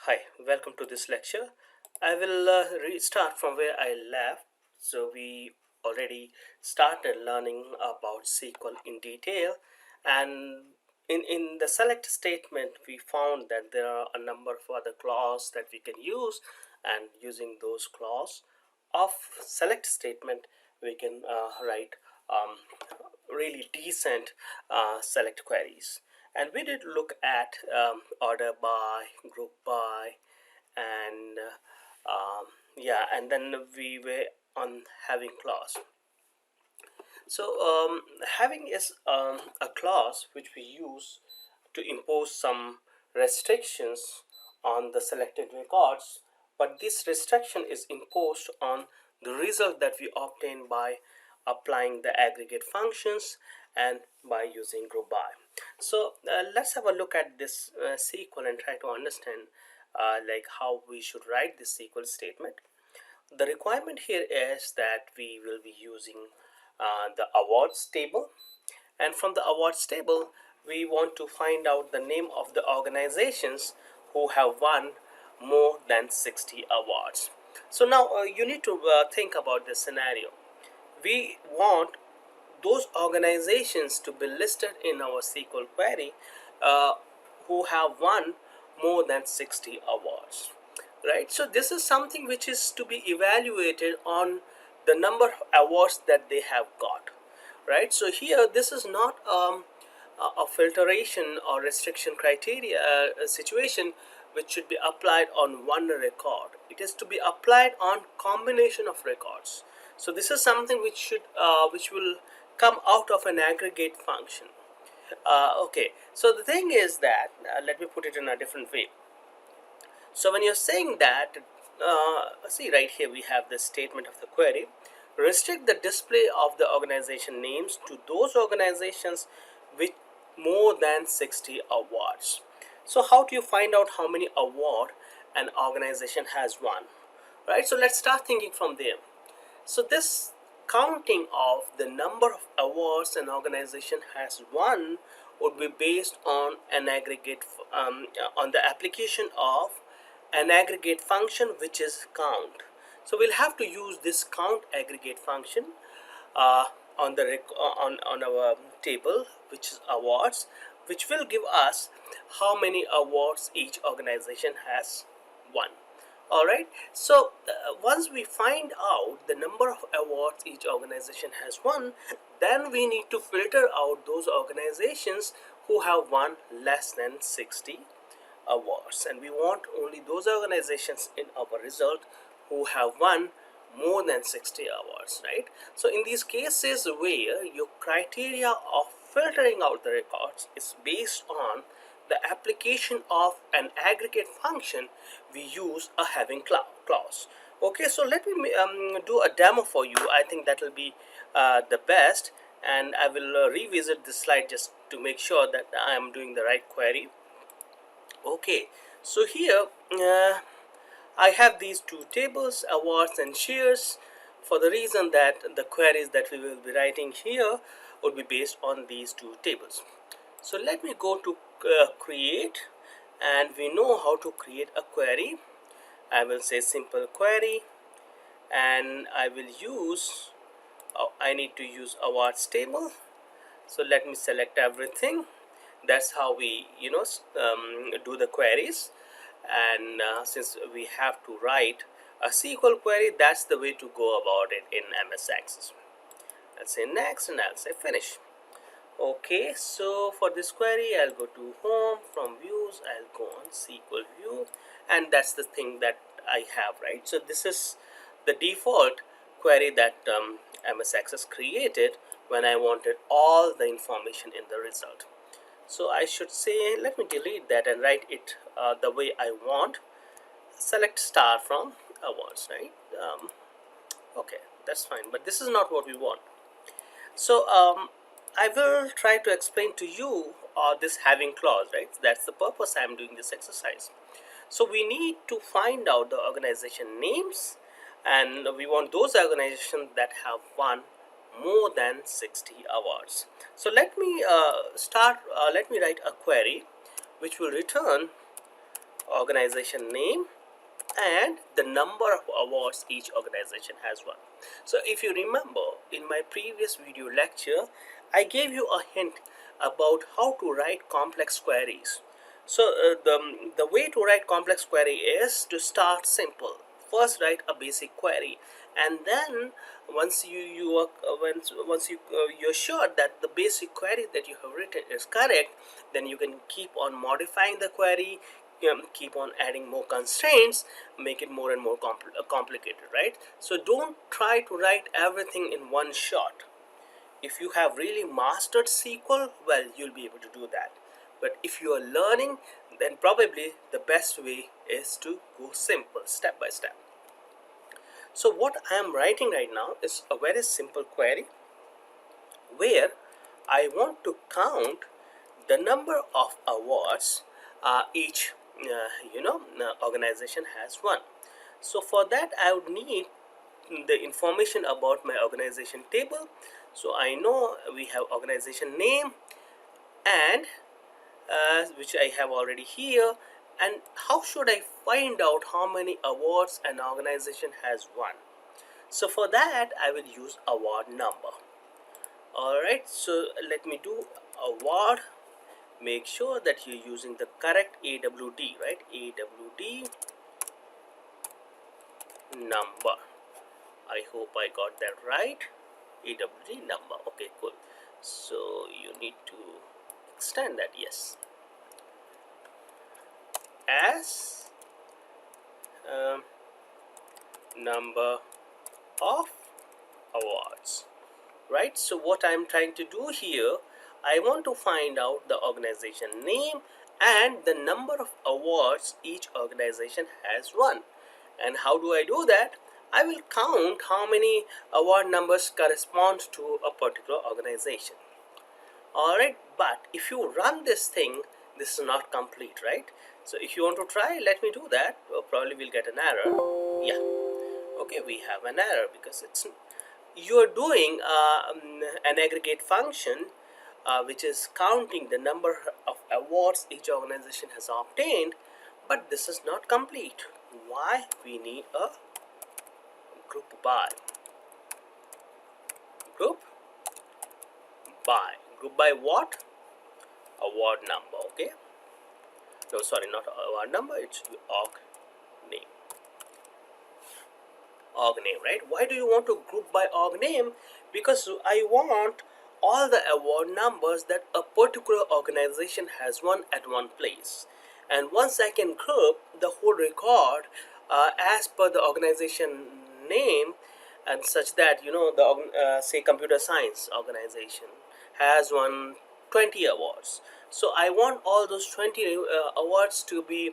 Hi, welcome to this lecture. I will restart from where I left. So we already started learning about SQL in detail, and in the select statement we found that there are a number of other clauses that we can use, and using those clauses of select statement we can write really decent select queries. And we did look at order by, group by, and yeah, and then we were on having clause. So having is a clause which we use to impose some restrictions on the selected records, but this restriction is imposed on the result that we obtain by applying the aggregate functions and by using group by. So let's have a look at this SQL and try to understand like how we should write this SQL statement. The requirement here is that we will be using the awards table, and from the awards table we want to find out the name of the organizations who have won more than 60 awards. So now you need to think about this scenario. We want those organizations to be listed in our SQL query uh, who have won more than 60 awards, right? So this is something which is to be evaluated on the number of awards that they have got, right? So here this is not a filtration or restriction criteria situation which should be applied on one record. It is to be applied on combination of records. So this is something which will come out of an aggregate function. Okay, so the thing is that let me put it in a different way. So when you're saying that, see right here we have this statement of the query. Restrict the display of the organization names to those organizations with more than 60 awards. So how do you find out how many award an organization has won? Right, so let's start thinking from there. So this counting of the number of awards an organization has won would be based on an aggregate on the application of an aggregate function which is count. So we'll have to use this count aggregate function uh, on the on our table, which is awards, which will give us how many awards each organization has won. All right, so once we find out the number of awards each organization has won, then we need to filter out those organizations who have won less than 60 awards, and we want only those organizations in our result who have won more than 60 awards, right? So in these cases where your criteria of filtering out the records is based on the application of an aggregate function, we use a having clause. Okay, so let me do a demo for you. I think that will be the best, and I will revisit this slide just to make sure that I am doing the right query. Okay, so here I have these two tables, awards and shares, for the reason that the queries that we will be writing here would be based on these two tables. So let me go to create, and we know how to create a query. I will say simple query, and I will use I need to use awards table. So let me select everything. That's how we do the queries. And since we have to write a SQL query, that's the way to go about it in MS Access. I'll say next, and I'll say finish. Okay, so for this query I'll go to home, from views I'll go on SQL view, and that's the thing that I have, right? So this is the default query that MS Access created when I wanted all the information in the result. So I should say, let me delete that and write it the way I want. Select star from awards, right? Okay, that's fine, but this is not what we want. So I will try to explain to you this having clause, right? That's the purpose I'm doing this exercise. So we need to find out the organization names, and we want those organizations that have won more than 60 awards. So let me let me write a query which will return organization name, and the number of awards each organization has won. So if you remember, in my previous video lecture, I gave you a hint about how to write complex queries. So the way to write complex query is to start simple. First write a basic query, and then once you're sure that the basic query that you have written is correct, then you can keep on modifying the query, keep on adding more constraints, make it more and more complicated, right? So don't try to write everything in one shot. If you have really mastered SQL, well, you'll be able to do that. But if you are learning, then probably the best way is to go simple, step by step. So what I am writing right now is a very simple query where I want to count the number of awards each organization has won. So for that I would need the information about my organization table. So I know we have organization name, and which I have already here. And how should I find out how many awards an organization has won? So for that I will use award number. Alright, so let me do award. Make sure that you're using the correct AWD, right? AWD number. I hope I got that right. AWD number. Okay, cool. So you need to extend that, yes, as number of awards, right? So what I'm trying to do here, I want to find out the organization name and the number of awards each organization has won. And how do I do that? I will count how many award numbers correspond to a particular organization. Alright, but if you run this thing, this is not complete, right? So if you want to try, let me do that. Probably we'll get an error. Yeah, okay, we have an error because it's you're doing an aggregate function which is counting the number of awards each organization has obtained, but this is not complete. Why? We need a group by. Group by. Group by what? Award number, okay? No, sorry, not award number, it's org name. Org name, right? Why do you want to group by org name? Because I want all the award numbers that a particular organization has won at one place. And once I can group the whole record as per the organization name, and such that the say computer science organization has won 20 awards. So I want all those 20 awards to be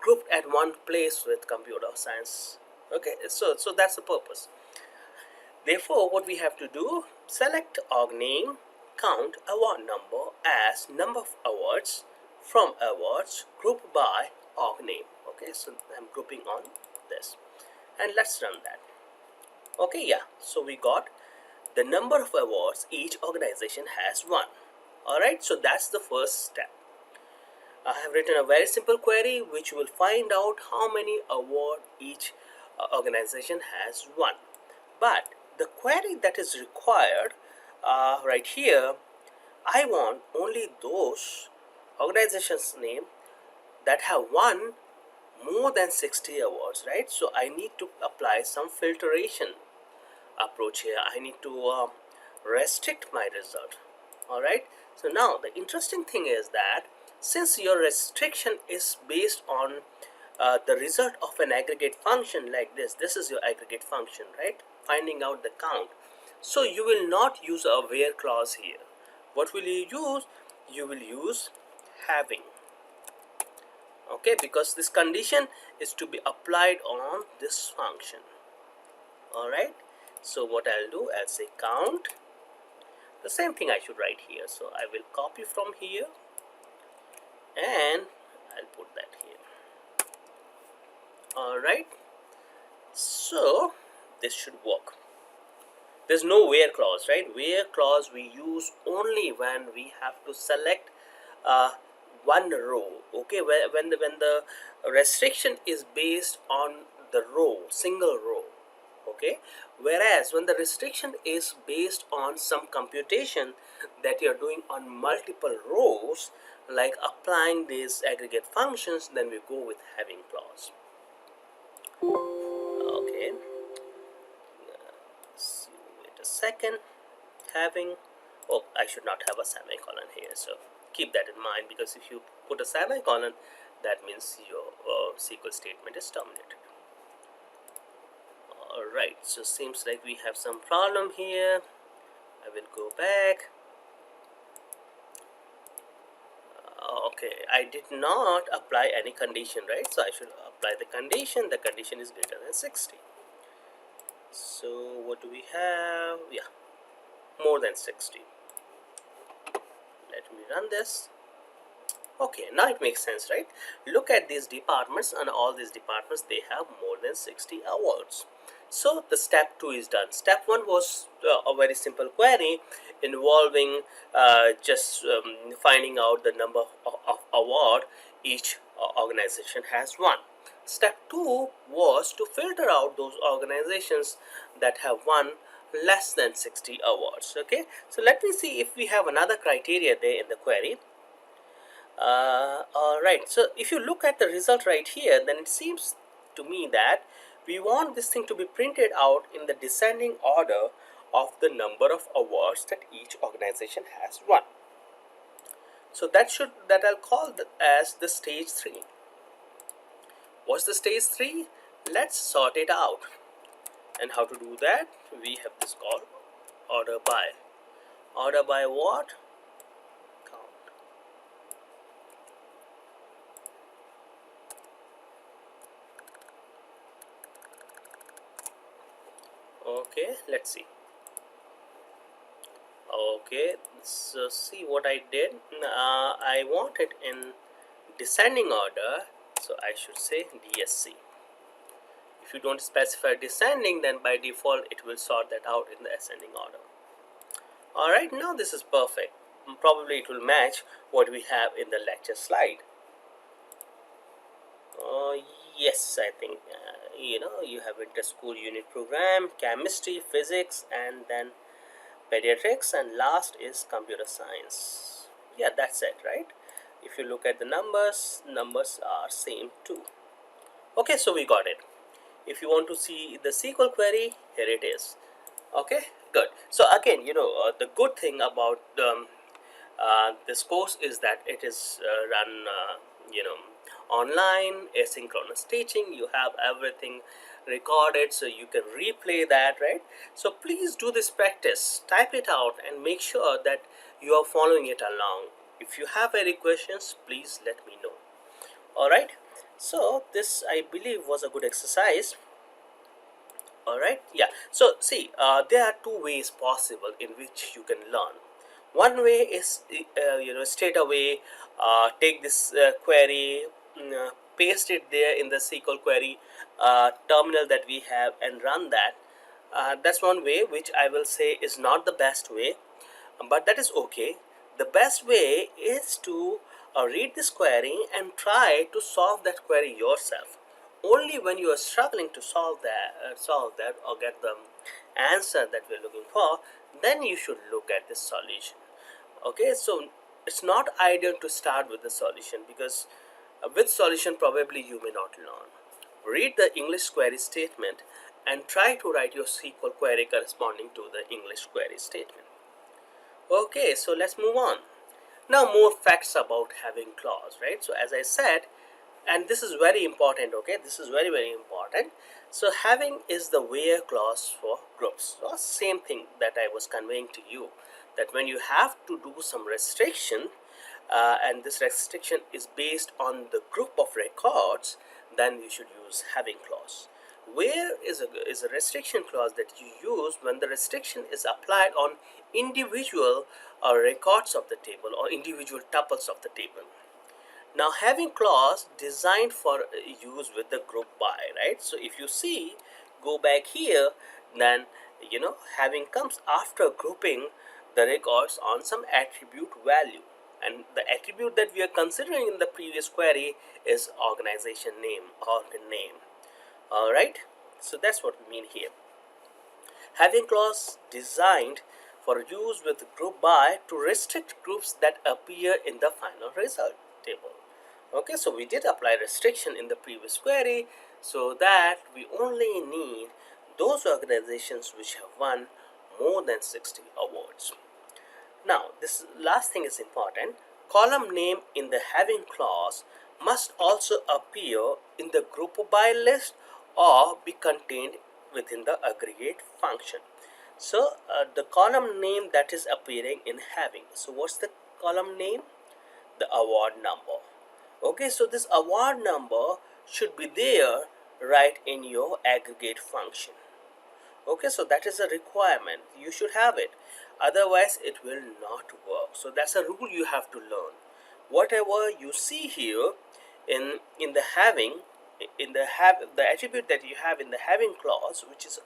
grouped at one place with computer science. Okay, so that's the purpose. Therefore, what we have to do, select org name, count award number as number of awards from awards, group by org name. Okay, so I'm grouping on this, and let's run that. Okay, yeah, so we got the number of awards each organization has won. Alright, so that's the first step. I have written a very simple query which will find out how many awards each organization has won. But the query that is required right here, I want only those organizations name that have won more than 60 awards, right? So I need to apply some filtration approach here. I need to restrict my result. Alright, so now the interesting thing is that since your restriction is based on the result of an aggregate function like this is your aggregate function, right? Finding out the count. So you will not use a where clause here. What will you use? You will use having. Okay, because this condition is to be applied on this function. Alright, so what I'll do, I'll say count. The same thing I should write here. So I will copy from here and I'll put that here. Alright, so this should work. There's no where clause, right? Where clause we use only when we have to select one row. Okay, when the restriction is based on the row, single row. Okay, whereas when the restriction is based on some computation that you're doing on multiple rows, like applying these aggregate functions, then we go with having clause. Okay, so wait a second. Having, oh, I should not have a semicolon here, so keep that in mind, because if you put a semicolon, that means your SQL statement is terminated. Alright, so seems like we have some problem here. I will go back. Okay, I did not apply any condition, right? So I should apply the condition. The condition is greater than 60. So what do we have? Yeah, more than 60. Let me run this. Okay, now it makes sense, right? Look at these departments, and all these departments, they have more than 60 awards. So the step 2 is done. Step 1 was a very simple query involving just finding out the number of award each organization has won. Step 2 was to filter out those organizations that have won less than 60 awards. Okay, so let me see if we have another criteria there in the query. Alright, so if you look at the result right here, then it seems to me that we want this thing to be printed out in the descending order of the number of awards that each organization has won. So that I'll call as the stage 3. What's the stage 3? Let's sort it out. And how to do that? We have this called order by. Order by what? Okay, let's see. Okay, so see what I did. I want it in descending order, so I should say DSC. If you don't specify descending, then by default it will sort that out in the ascending order. Alright, now this is perfect. Probably it will match what we have in the lecture slide. Yes, I think you have inter-school unit program, chemistry, physics, and then pediatrics, and last is computer science. Yeah, that's it, right? If you look at the numbers are same too. Okay, so we got it. If you want to see the SQL query, here it is. Okay, good. So again, the good thing about this course is that it is run online, asynchronous teaching. You have everything recorded, so you can replay that, right? So please do this practice, type it out, and make sure that you are following it along. If you have any questions, please let me know. All right, so this, I believe, was a good exercise. All right, yeah. So see, there are two ways possible in which you can learn. One way is straight away take this query, paste it there in the SQL query terminal that we have, and run that. That's one way, which I will say is not the best way, but that is okay. The best way is to read this query and try to solve that query yourself. Only when you are struggling to solve that or get the answer that we're looking for, then you should look at this solution. Okay, so it's not ideal to start with the solution, because with solution probably you may not learn. Read the English query statement and try to write your SQL query corresponding to the English query statement. Okay, so let's move on. Now more facts about having clause, right? So as I said, and this is very important, okay, this is very, very important. So having is the where clause for groups. So same thing that I was conveying to you, that when you have to do some restriction, and this restriction is based on the group of records, then you should use having clause. Where is a restriction clause that you use when the restriction is applied on individual records of the table or individual tuples of the table. Now having clause designed for use with the group by, right? So if you see, go back here, then having comes after grouping the records on some attribute value. and the attribute that we are considering in the previous query is organization name, organ name. All right, so that's what we mean here. Having clause designed for use with group by to restrict groups that appear in the final result table. Okay, so we did apply restriction in the previous query, so that we only need those organizations which have won more than 60 awards. Now, this last thing is important. Column name in the having clause must also appear in the group by list or be contained within the aggregate function. So, the column name that is appearing in having. So, what's the column name? The award number. Okay, so this award number should be there right in your aggregate function. Okay, so that is a requirement, you should have it, otherwise it will not work. So that's a rule you have to learn. Whatever you see here in the having, in the the attribute that you have in the having clause, which is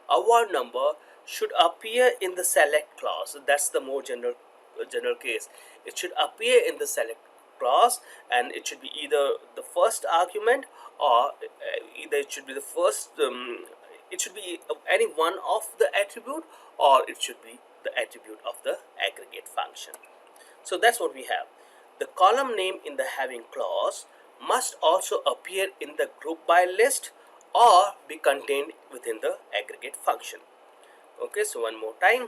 award number, should appear in the select clause. That's the more general case. It should appear in the select clause, and it should be either the first argument, or either it should be the first it should be any one of the attribute, or it should be the attribute of the aggregate function. So that's what we have. The column name in the having clause must also appear in the group by list or be contained within the aggregate function. Okay, so one more time.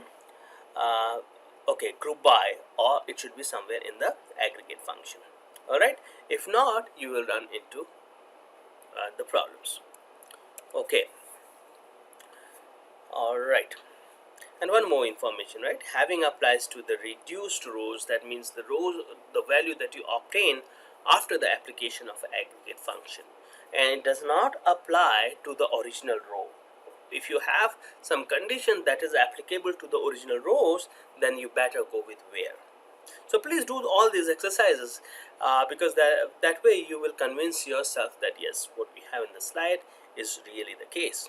Okay, group by, or it should be somewhere in the aggregate function. All right, if not, you will run into the problems. Okay, all right. And one more information, right? Having applies to the reduced rows. That means the rows, the value that you obtain after the application of an aggregate function, and it does not apply to the original row. If you have some condition that is applicable to the original rows, then you better go with where. So please do all these exercises, because that way you will convince yourself that yes, what we have in the slide is really the case.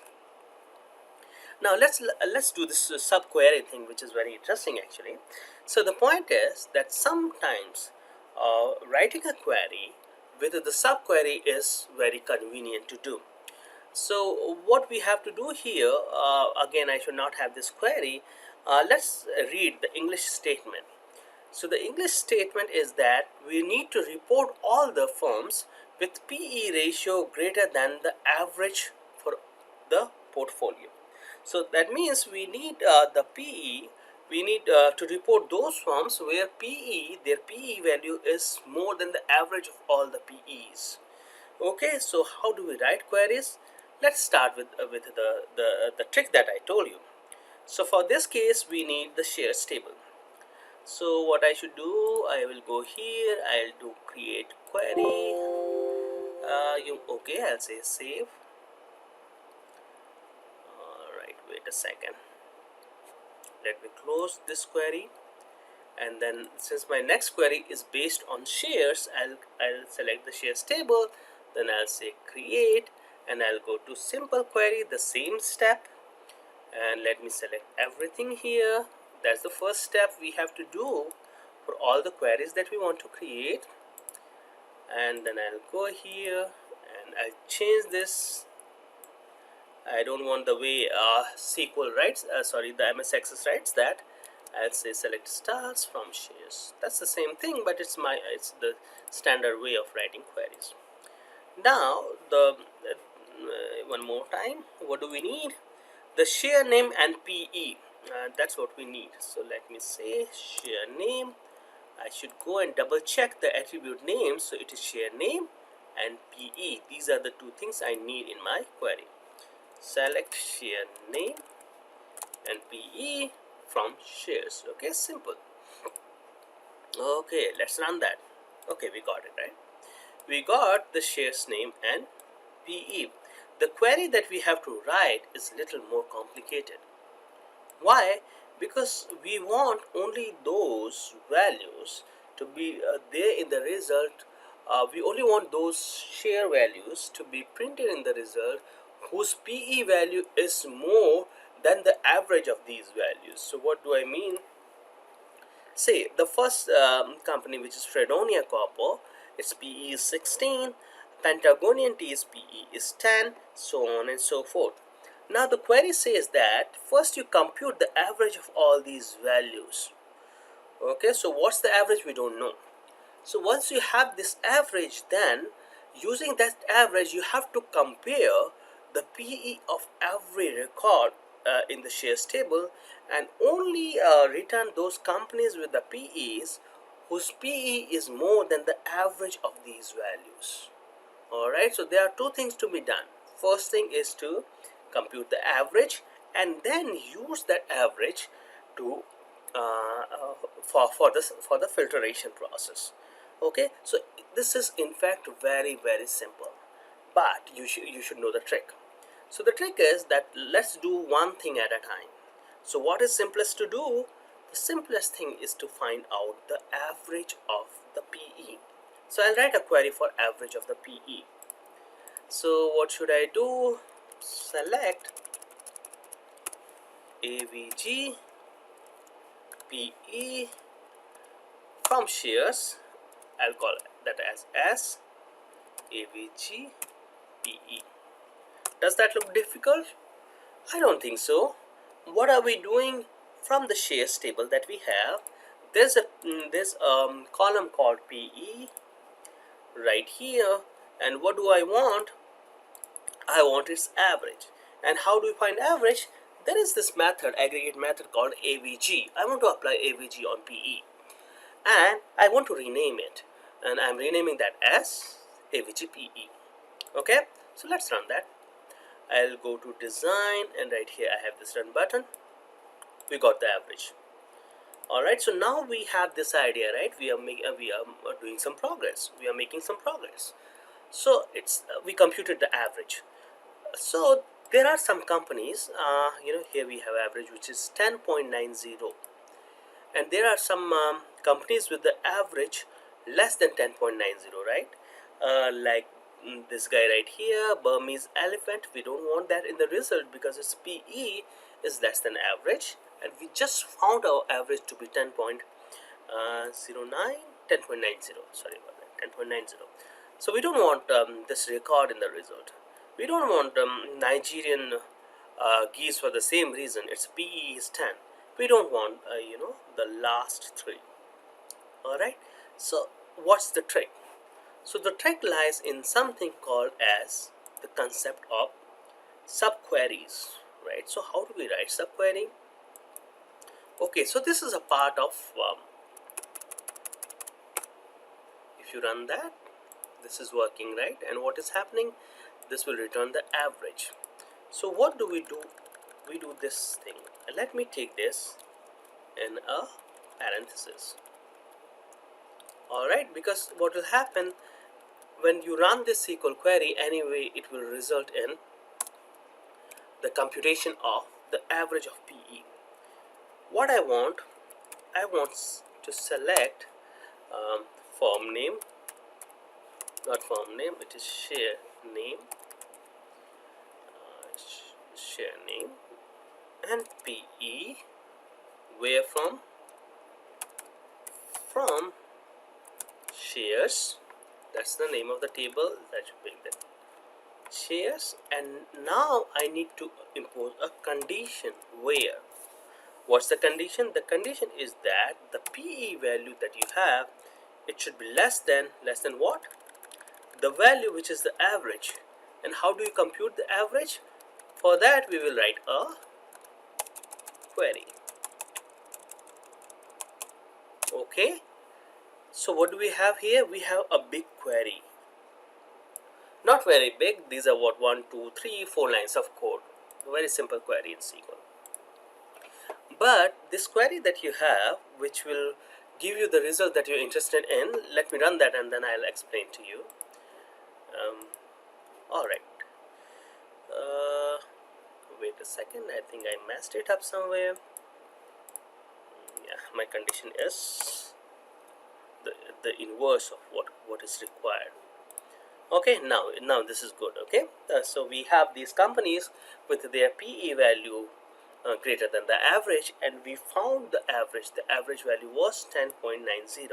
Now let's do this subquery thing, which is very interesting actually. So the point is that sometimes writing a query with the subquery is very convenient to do. So what we have to do here, again, I should not have this query. Let's read the English statement. So the English statement is that we need to report all the firms with PE ratio greater than the average for the portfolio. So that means we need the PE, we need to report those firms where PE, their PE value is more than the average of all the PEs. Okay, so how do we write queries? Let's start with the trick that I told you. So for this case, we need the shares table. So what I should do, I will go here, I'll do create query. Okay, I'll say save. Alright, wait a second. Let me close this query. And then since my next query is based on shares, I'll select the shares table. Then I'll say create, and I'll go to simple query, the same step, and let me select everything here. That's the first step we have to do for all the queries that we want to create. And then I'll go here and I'll change this. I don't want the way SQL writes, the MS Access writes that. I'll say select stars from shares. That's the same thing, but it's the standard way of writing queries. Now one more time, what do we need? The share name and PE. That's what we need. So let me say share name. I should go and double check the attribute name. So it is share name and PE. These are the two things I need in my query. Select share name and PE from shares. Okay, simple. Okay, let's run that. Okay, we got it, right? We got the shares name and PE. The query that we have to write is little more complicated. Why? Because we want only those values to be there in the result. We only want those share values to be printed in the result whose PE value is more than the average of these values. So what do I mean? Say the first company, which is Fredonia Copper, its PE is 16, Pentagonian T's PE is 10, so on and so forth. Now the query says that first you compute the average of all these values. Okay, so what's the average? We don't know. So once you have this average, then using that average you have to compare the PE of every record in the shares table, and only return those companies with the PEs whose PE is more than the average of these values. Alright, so there are two things to be done. First thing is to compute the average and then use that average to for the filtration process. Okay, so this is in fact very simple, but you should know the trick. So the trick is that let's do one thing at a time. So what is simplest to do? The simplest thing is to find out the average of the PE. So I'll write a query for average of the PE. So what should I do? Select AVG PE from shares. I'll call that as S AVG PE. Does that look difficult? I don't think so. What are we doing? From the shares table that we have, there's a column called PE right here, and what do I want? I want its average. And how do we find average? There is this method, aggregate method called AVG. I want to apply AVG on PE, and I want to rename it, and I'm renaming that as AVG PE. Okay, so let's run that. I'll go to design, and right here I have this run button. We got the average. Alright, so now we have this idea, right? We are doing some progress. We are making some progress. So it's we computed the average. So there are some companies, here we have average, which is 10.90, and there are some companies with the average less than 10.90, right? Like this guy right here, Burmese Elephant. We don't want that in the result because its PE is less than average, and we just found our average to be 10.09, 10.90, sorry about that, 10.90. So we don't want this record in the result. We don't want Nigerian geese for the same reason. Its PE is 10. We don't want the last three. Alright, so what's the trick? So the trick lies in something called as the concept of subqueries, right? So how do we write subquery? Okay, so this is a part of if you run that, this is working, right? And what is happening? This will return the average. So what do? We do this thing. Let me take this in a parenthesis. Alright, because what will happen when you run this SQL query anyway, it will result in the computation of the average of PE. What I want to select form name, not form name, it is share name, and PE, where from shares. That's the name of the table. That should be the shares. And now I need to impose a condition where. What's the condition? The condition is that the PE value that you have, it should be less than what? The value which is the average. And how do you compute the average? For that we will write a query. Okay, so what do we have here? We have a big query. Not very big. These are what, 1, 2, 3, 4 lines of code. A very simple query in SQL. But this query that you have, which will give you the result that you're interested in, let me run that and then I'll explain to you. Alright. Wait a second. I think I messed it up somewhere. Yeah, my condition is the inverse of what is required. Okay, now this is good. Okay, so we have these companies with their PE value greater than the average, and we found the average value was 10.90.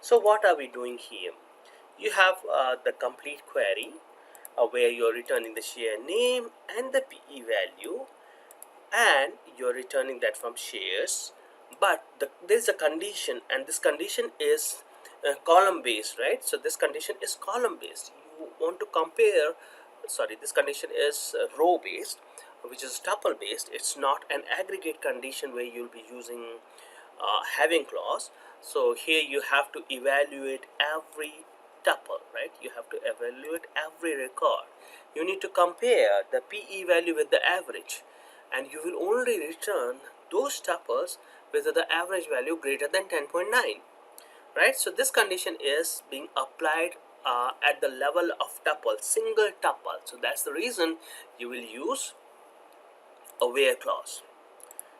So what are we doing here? You have the complete query where you're returning the share name and the PE value, and you're returning that from shares. But there's a condition, and this condition is column based, right? So this condition is column based. You want to compare, sorry, this condition is row based, which is tuple based. It's not an aggregate condition where you'll be using having clause. So here you have to evaluate every tuple, right? You have to evaluate every record. You need to compare the PE value with the average, and you will only return those tuples with the average value greater than 10.9, right? So this condition is being applied at the level of tuple, single tuple. So that's the reason you will use a where clause.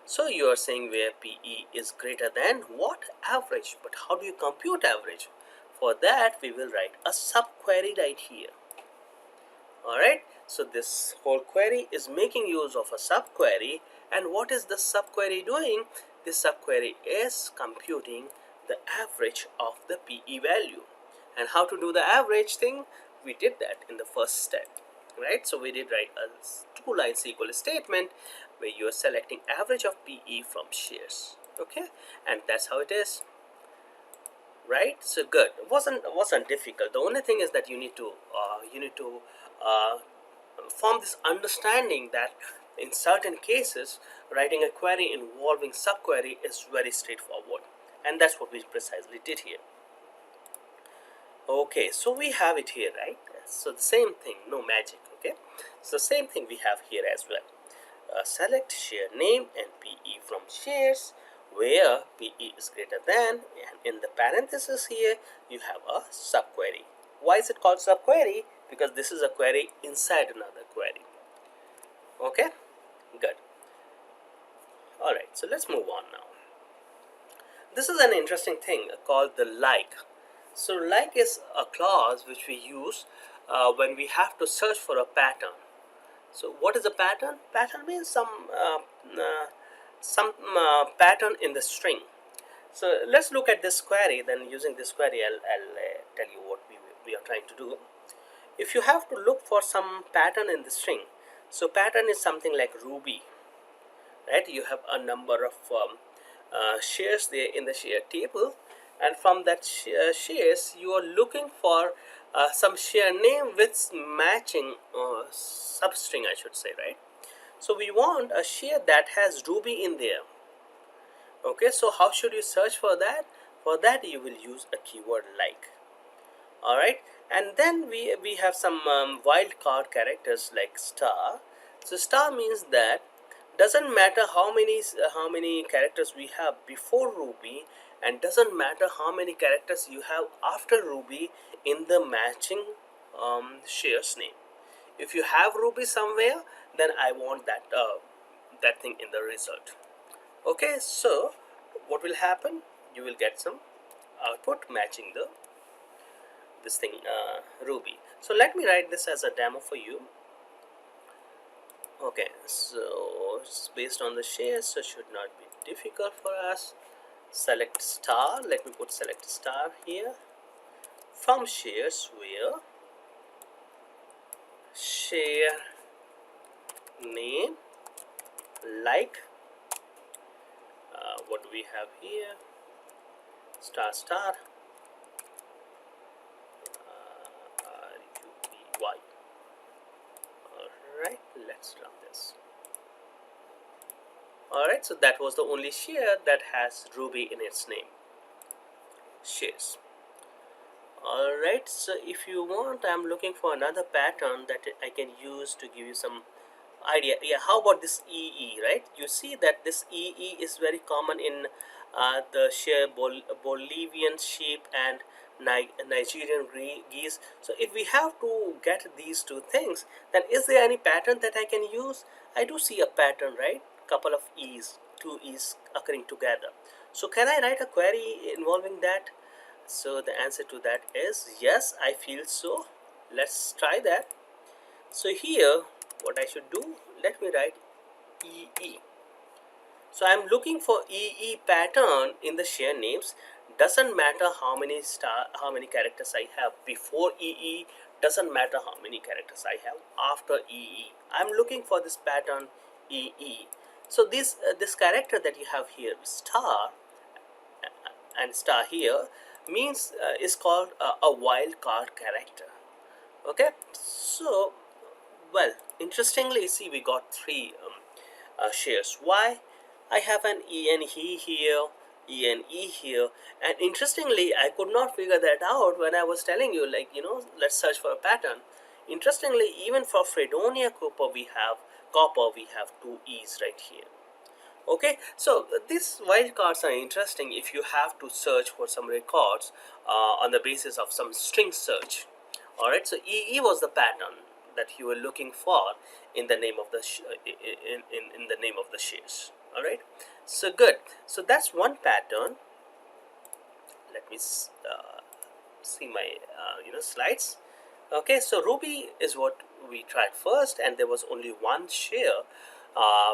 So you are saying where PE is greater than what? Average. But how do you compute average? For that we will write a subquery right here. Alright, so this whole query is making use of a subquery, and what is the subquery doing? This subquery is computing the average of the PE value. And how to do the average thing? We did that in the first step, right? So we did write a two-line SQL statement where you are selecting average of PE from shares, okay? And that's how it is, right? So good. It wasn't difficult. The only thing is that you need to uh, form this understanding that in certain cases writing a query involving subquery is very straightforward, and that's what we precisely did here. Okay, so we have it here, right? So the same thing, no magic. Okay, so same thing we have here as well. Select share name and PE from shares where PE is greater than, and in the parenthesis here you have a subquery. Why is it called subquery? Because this is a query inside another query. Okay, good. Alright, so let's move on now. This is an interesting thing called the like. So like is a clause which we use when we have to search for a pattern. So what is a pattern? Pattern means some pattern in the string. So let's look at this query. Then using this query, I'll tell you what we are trying to do. If you have to look for some pattern in the string, so pattern is something like Ruby, right? You have a number of shares there in the share table, and from that shares you are looking for some share name with matching substring, I should say, right? So we want a share that has Ruby in there. Okay, so how should you search for that? For that you will use a keyword like. Alright, and then we have some wildcard characters like star. So star means that doesn't matter how many characters we have before Ruby, and doesn't matter how many characters you have after Ruby in the matching shares name. If you have Ruby somewhere, then I want that thing in the result. Okay, so what will happen? You will get some output matching this thing Ruby. So let me write this as a demo for you. Okay, so it's based on the shares, so it should not be difficult for us. Select star. Let me put select star here. From shares where share name like what do we have here? Star star RUBY. Alright, let's run this. Alright, so that was the only share that has Ruby in its name. Shares. Alright, so if you want, I'm looking for another pattern that I can use to give you some idea. Yeah, how about this EE, right? You see that this EE is very common in the share Bolivian sheep and Nigerian geese. So if we have to get these two things, then is there any pattern that I can use? I do see a pattern, right? Couple of E's, two E's occurring together. So can I write a query involving that? So the answer to that is yes, I feel so. Let's try that. So here what I should do, let me write EE. So I'm looking for EE pattern in the share names. Doesn't matter how many characters I have before EE, doesn't matter how many characters I have after EE. I'm looking for this pattern EE. So this character that you have here, star and star here, means is called a wildcard character. Okay, so well, interestingly, see, we got three shares. Why? I have an E and E here, E and E here, and interestingly, I could not figure that out when I was telling you, like, let's search for a pattern. Interestingly, even for Fredonia copper, we have two E's right here. Okay, so these wildcards are interesting if you have to search for some records on the basis of some string search. All right, so EE was the pattern that you were looking for in the name of the in the name of the shares. All right, so good. So that's one pattern. Let me see my slides. Okay, so Ruby is what we tried first, and there was only one share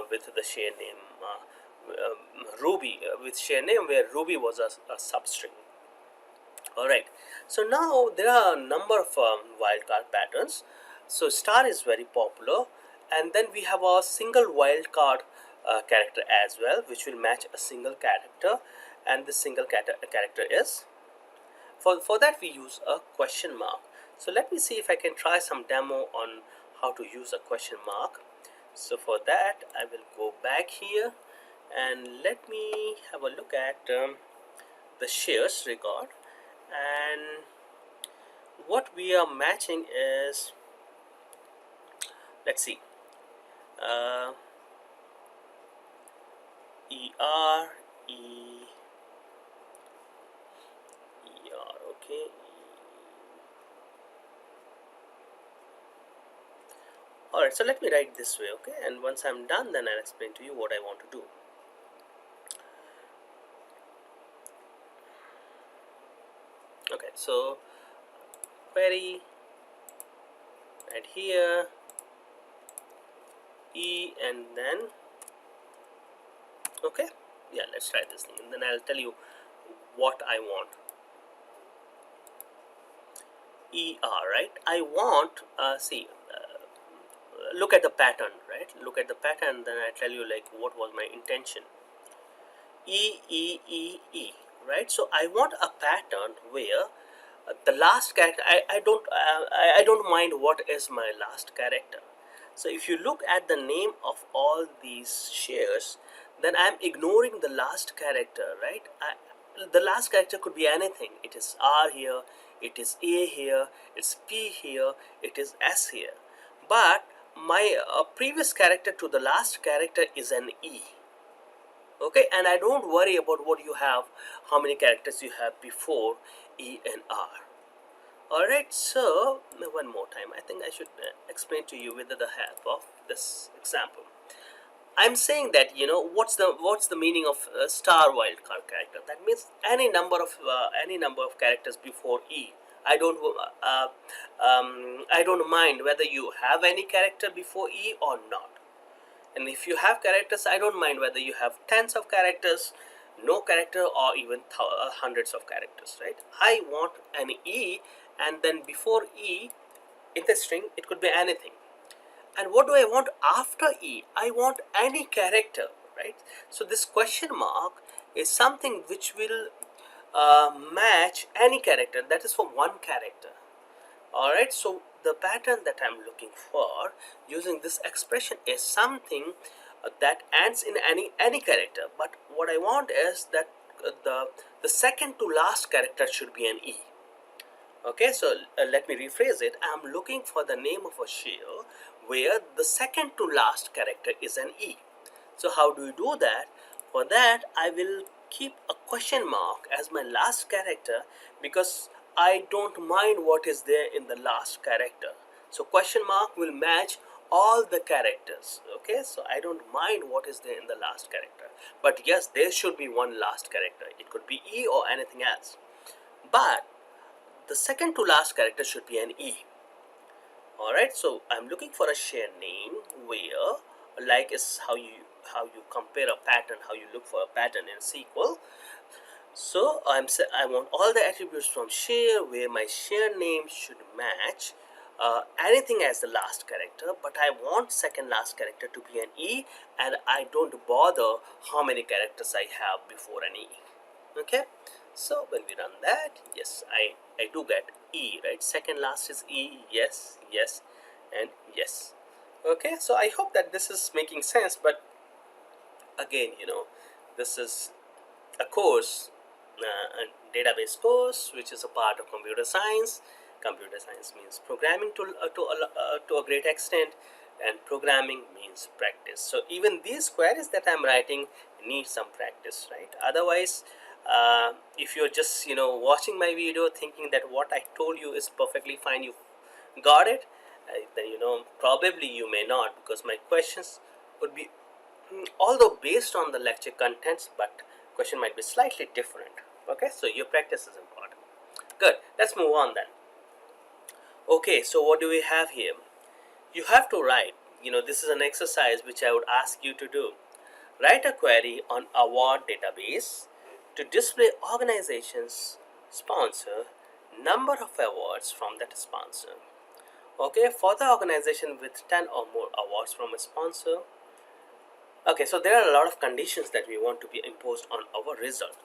with the share name Ruby with share name where Ruby was a substring. All right, so now there are a number of wildcard patterns. So star is very popular, and then we have a single wildcard character as well, which will match a single character, and this single character is for that we use a question mark. So let me see if I can try some demo on how to use a question mark. So for that I will go back here and let me have a look at the shares record, and what we are matching is, let's see, uh, ER, okay. Alright, so let me write this way, okay, and once I'm done, then I'll explain to you what I want to do. Okay, so query right here, E, and then, okay, yeah, let's try this thing, and then I'll tell you what I want. ER, right? I want, look at the pattern, right? Look at the pattern, then I tell you like what was my intention. E, right? So I want a pattern where the last character, I don't mind what is my last character. So if you look at the name of all these shares, then I'm ignoring the last character, right? The last character could be anything. It is R here, it is A here, it's P here, it is S here. But my previous character to the last character is an E. Okay, and I don't worry about what you have, how many characters you have before E and R. Alright, so one more time, I think I should explain to you with the help of this example. I'm saying that what's the meaning of star wildcard character? That means any number of characters before E. I don't mind whether you have any character before E or not. And if you have characters, I don't mind whether you have tens of characters, no character, or even hundreds of characters, right? I want an E, and then before E in the string it could be anything. And what do I want after E? I want any character, right? So this question mark is something which will match any character, that is for one character. Alright, so the pattern that I'm looking for using this expression is something that ends in any character, but what I want is that the second to last character should be an E. Okay, so let me rephrase it. I'm looking for the name of a shell where the second to last character is an E. So how do you do that? For that, I will keep a question mark as my last character because I don't mind what is there in the last character. So question mark will match all the characters. Okay, so I don't mind what is there in the last character. But yes, there should be one last character. It could be E or anything else. But the second to last character should be an E. Alright, so I'm looking for a share name where like is how you how you compare a pattern, how you look for a pattern in SQL. So I want all the attributes from share where my share name should match anything as the last character, but I want second last character to be an E, and I don't bother how many characters I have before an E. Okay, so when we run that, yes, I do get E, right? Second last is E, yes, yes, and yes. Okay, so I hope that this is making sense, but again, this is a course, a database course, which is a part of computer science. Computer science means programming to a great extent, and programming means practice. So even these queries that I'm writing need some practice, right? Otherwise, if you're just watching my video thinking that what I told you is perfectly fine, you got it, then probably you may not, because my questions would be although based on the lecture contents, but question might be slightly different. Okay, so your practice is important. Good, let's move on then. Okay, so what do we have here? You have to write, this is an exercise which I would ask you to do. Write a query on award database to display organization's sponsor, number of awards from that sponsor. Okay, for the organization with 10 or more awards from a sponsor. Okay, so there are a lot of conditions that we want to be imposed on our result.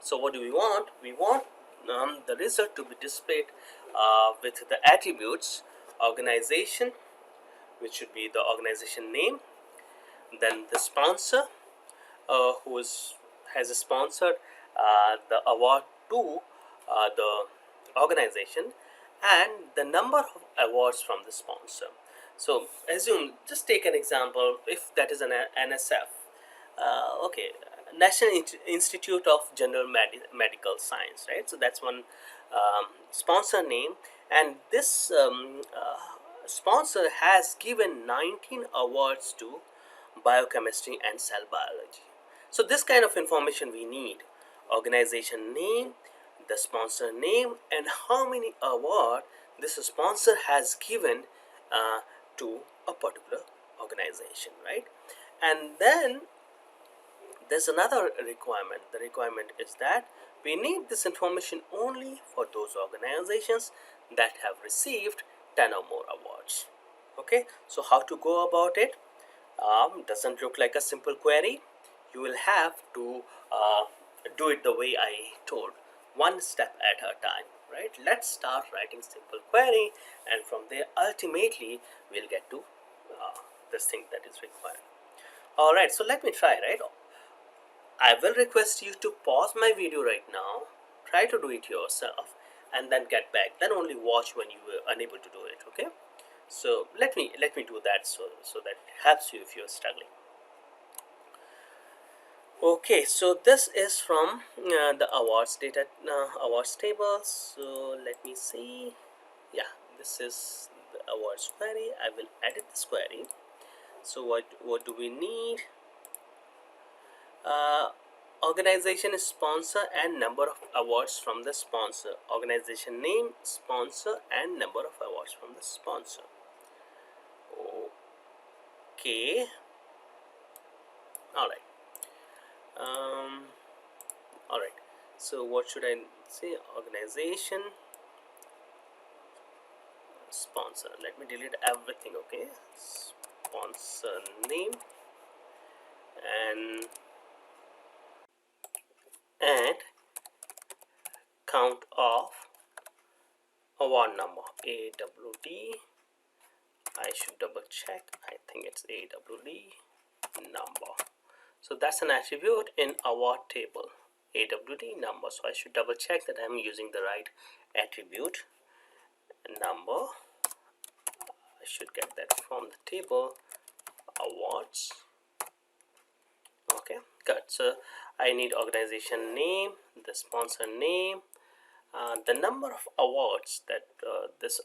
So what do we want? We want the result to be displayed with the attributes organization, which should be the organization name, then the sponsor, who has sponsored the award to the organization, and the number of awards from the sponsor. So assume, just take an example, if that is an NSF, okay, National Institute of General Medical Science, right? So that's one sponsor name, and this sponsor has given 19 awards to biochemistry and cell biology. So this kind of information we need: organization name, the sponsor name, and how many award this sponsor has given uh, to a particular organization, right? And then there's another requirement. The requirement is that we need this information only for those organizations that have received 10 or more awards. Okay, so how to go about it? Doesn't look like a simple query. You will have to do it the way I told, one step at a time, right? Let's start writing simple query, and from there ultimately we'll get to this thing that is required. All right, so let me try, right? I will request you to pause my video right now, try to do it yourself, and then get back. Then only watch when you were unable to do it. Okay? So let me do that, so that it helps you if you're struggling. Okay, so this is from the awards data, awards table. So let me see. Yeah, this is the awards query. I will edit this query. So what do we need? Organization sponsor and number of awards from the sponsor. Organization name, sponsor, and number of awards from the sponsor. Okay. All right. All right. So what should I say? Organization, sponsor. Let me delete everything. Okay. Sponsor name and count of award number, AWD. I should double check. I think it's AWD number. So that's an attribute in award table, AWD number. So I should double check that I'm using the right attribute number. I should get that from the table awards. Okay, good. So I need organization name, the sponsor name, the number of awards that this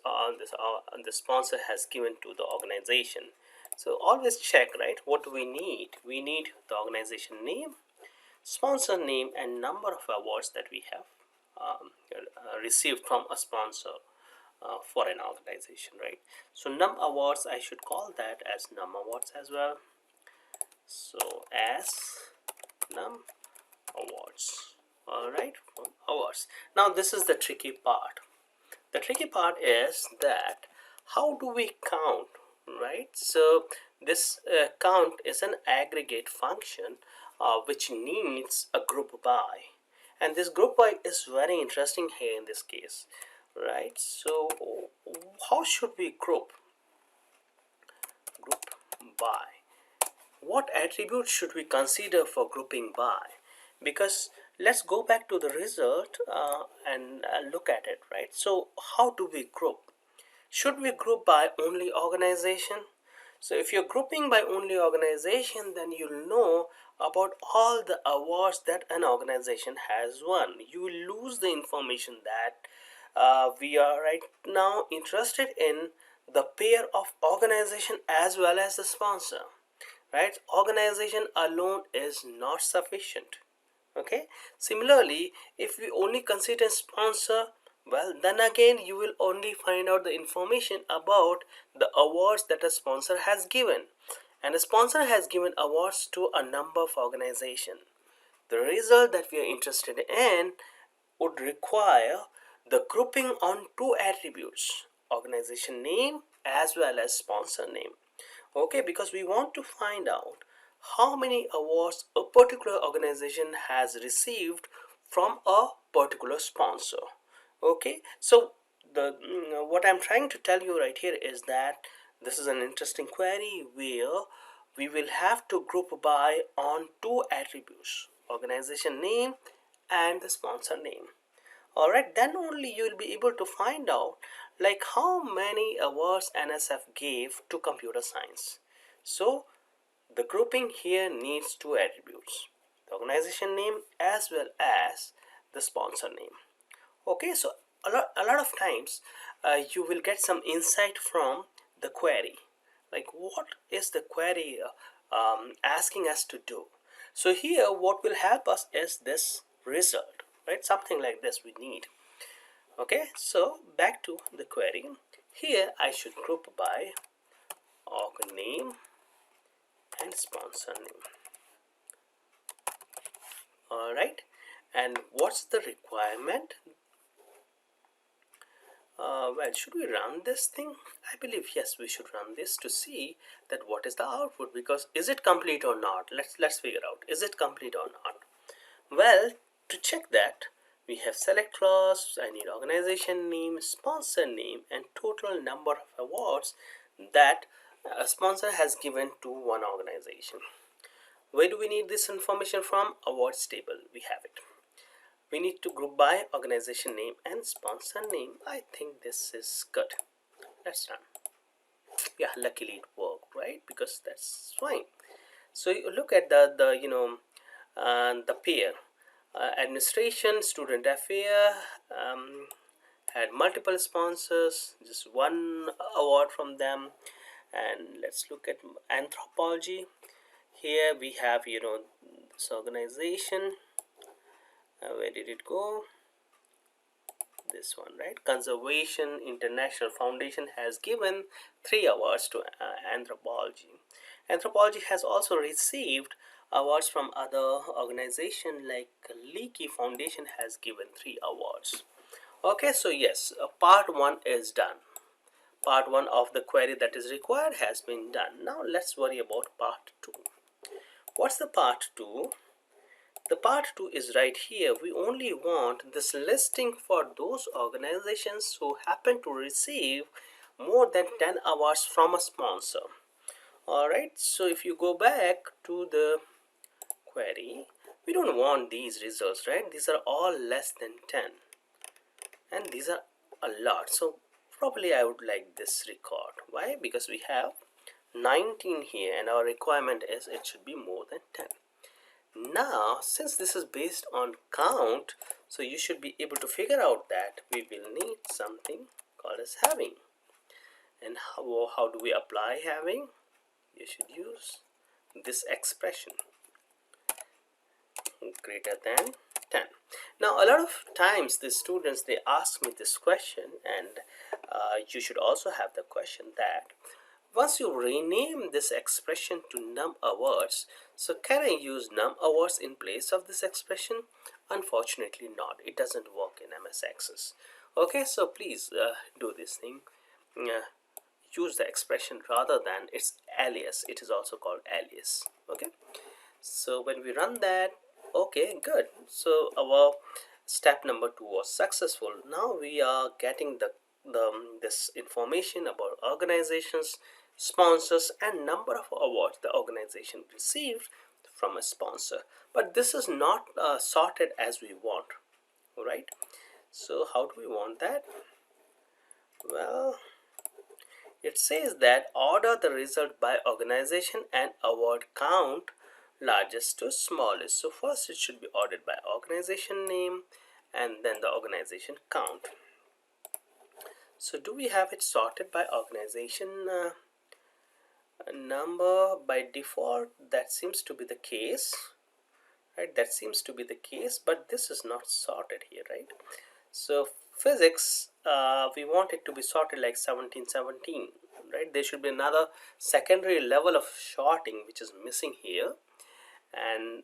sponsor has given to the organization. So always check, right? What do we need? We need the organization name, sponsor name, and number of awards that we have received from a sponsor for an organization, right? So num awards, I should call that as num awards as well. So as num awards. All right, awards. Now this is the tricky part. The tricky part is that how do we count, right? So this count is an aggregate function which needs a group by, and this group by is very interesting here in this case, right? So how should we group by? What attributes should we consider for grouping by? Because let's go back to the result and look at it, right? So how do we group? Should we group by only organization? So if you're grouping by only organization, then you'll know about all the awards that an organization has won. You will lose the information that we are right now interested in the pair of organization as well as the sponsor, right? Organization alone is not sufficient. Okay, similarly, if we only consider sponsor, well, then again you will only find out the information about the awards that a sponsor has given, and a sponsor has given awards to a number of organizations. The result that we are interested in would require the grouping on two attributes, organization name as well as sponsor name. Okay, because we want to find out how many awards a particular organization has received from a particular sponsor. Okay, so what I'm trying to tell you right here is that this is an interesting query where we will have to group by on two attributes, organization name and the sponsor name. Alright, then only you will be able to find out like how many awards NSF gave to computer science. So the grouping here needs two attributes, the organization name as well as the sponsor name. Okay, so a lot of times you will get some insight from the query, like what is the query asking us to do. So here what will help us is this result, right? Something like this we need. Okay, so back to the query. Here I should group by org name and sponsor name. All right, and what's the requirement? Well, should we run this thing? I believe yes, we should run this to see that what is the output, because is it complete or not? Let's figure out, is it complete or not? Well, to check that, we have select clause. I need organization name, sponsor name, and total number of awards that a sponsor has given to one organization. Where do we need this information from? Awards table, we have it. We need to group by organization name and sponsor name. I think this is good. Let's run. Yeah, luckily it worked, right? Because that's fine. So you look at the pair. Administration, student affair had multiple sponsors, just one award from them. And let's look at anthropology. Here we have this organization. Where did it go? This one, right? Conservation International Foundation has given 3 awards to anthropology. Anthropology has also received awards from other organizations, like Leakey Foundation has given 3 awards. Okay, so yes, part 1 is done. Part 1 of the query that is required has been done. Now let's worry about part 2. What's the part 2? The part 2 is right here. We only want this listing for those organizations who happen to receive more than 10 awards from a sponsor. Alright, so if you go back to the query, we don't want these results, right? These are all less than 10, and these are a lot. So probably I would like this record. Why? Because we have 19 here and our requirement is it should be more than 10. Now, since this is based on count, so you should be able to figure out that we will need something called as having. And how do we apply having? You should use this expression, greater than 10. Now, a lot of times the students, they ask me this question, and you should also have the question that Once you rename this expression to num awards, so can I use num awards in place of this expression? Unfortunately not. It doesn't work in MS Access. Okay, so please do this thing. Uh, Use the expression rather than its alias. It is also called alias. Okay, so when we run that, okay, good. So our step number 2 was successful. Now we are getting this information about organizations, sponsors, and number of awards the organization received from a sponsor. But this is not sorted as we want, right? So how do we want that? Well, it says that order the result by organization and award count largest to smallest. So first it should be ordered by organization name and then the organization count. So do we have it sorted by organization number? By default that seems to be the case, right? That seems to be the case, but this is not sorted here, right? So physics, we want it to be sorted like 1717, right? There should be another secondary level of sorting which is missing here. And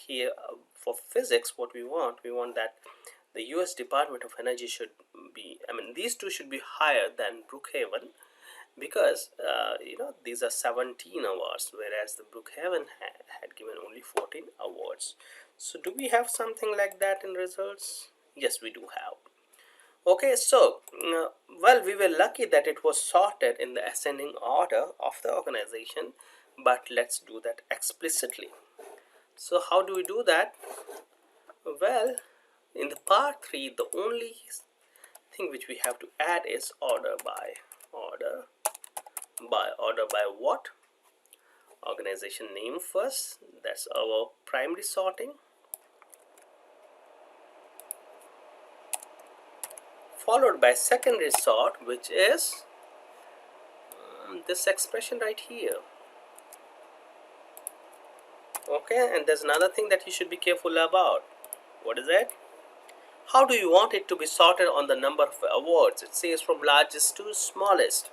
here for physics, what we want that the US Department of Energy should be, I mean, these two should be higher than Brookhaven, because these are 17 awards, whereas the Brookhaven had given only 14 awards. So do we have something like that in results? Yes, we do have. Okay, so well, we were lucky that it was sorted in the ascending order of the organization, but let's do that explicitly. So how do we do that? Well, in the part 3, the only thing which we have to add is order by. Order by what? Organization name first, that's our primary sorting, followed by secondary sort, which is this expression right here. Okay, and there's another thing that you should be careful about. What is that? How do you want it to be sorted on the number of awards? It says from largest to smallest.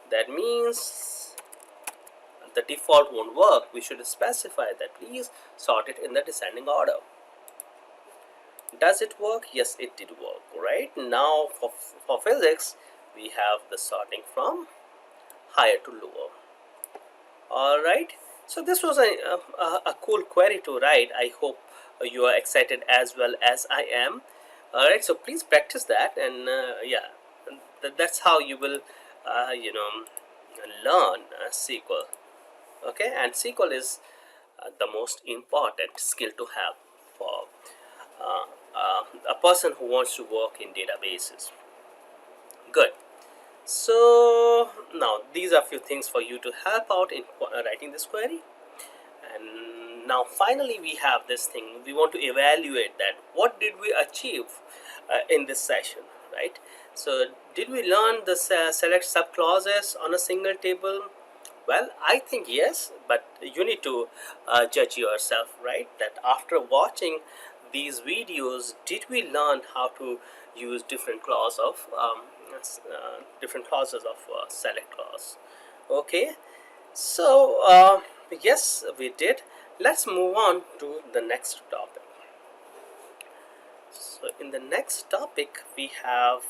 That means the default won't work. We should specify that please sort it in the descending order. Does it work? Yes, it did work. Right now for physics, we have the sorting from higher to lower. All right, so this was a cool query to write. I hope you are excited as well as I am. All right, so please practice that, and yeah, that's how you will learn SQL. Okay, and SQL is the most important skill to have for a person who wants to work in databases. Good. So now these are a few things for you to help out in writing this query. And now finally we have this thing. We want to evaluate that what did we achieve in this session, right? So did we learn the select subclauses on a single table? Well, I think yes, but you need to judge yourself, right? That after watching these videos, did we learn how to use different clause of different clauses of select clause? Okay, so yes, we did. Let's move on to the next topic. So in the next topic, we are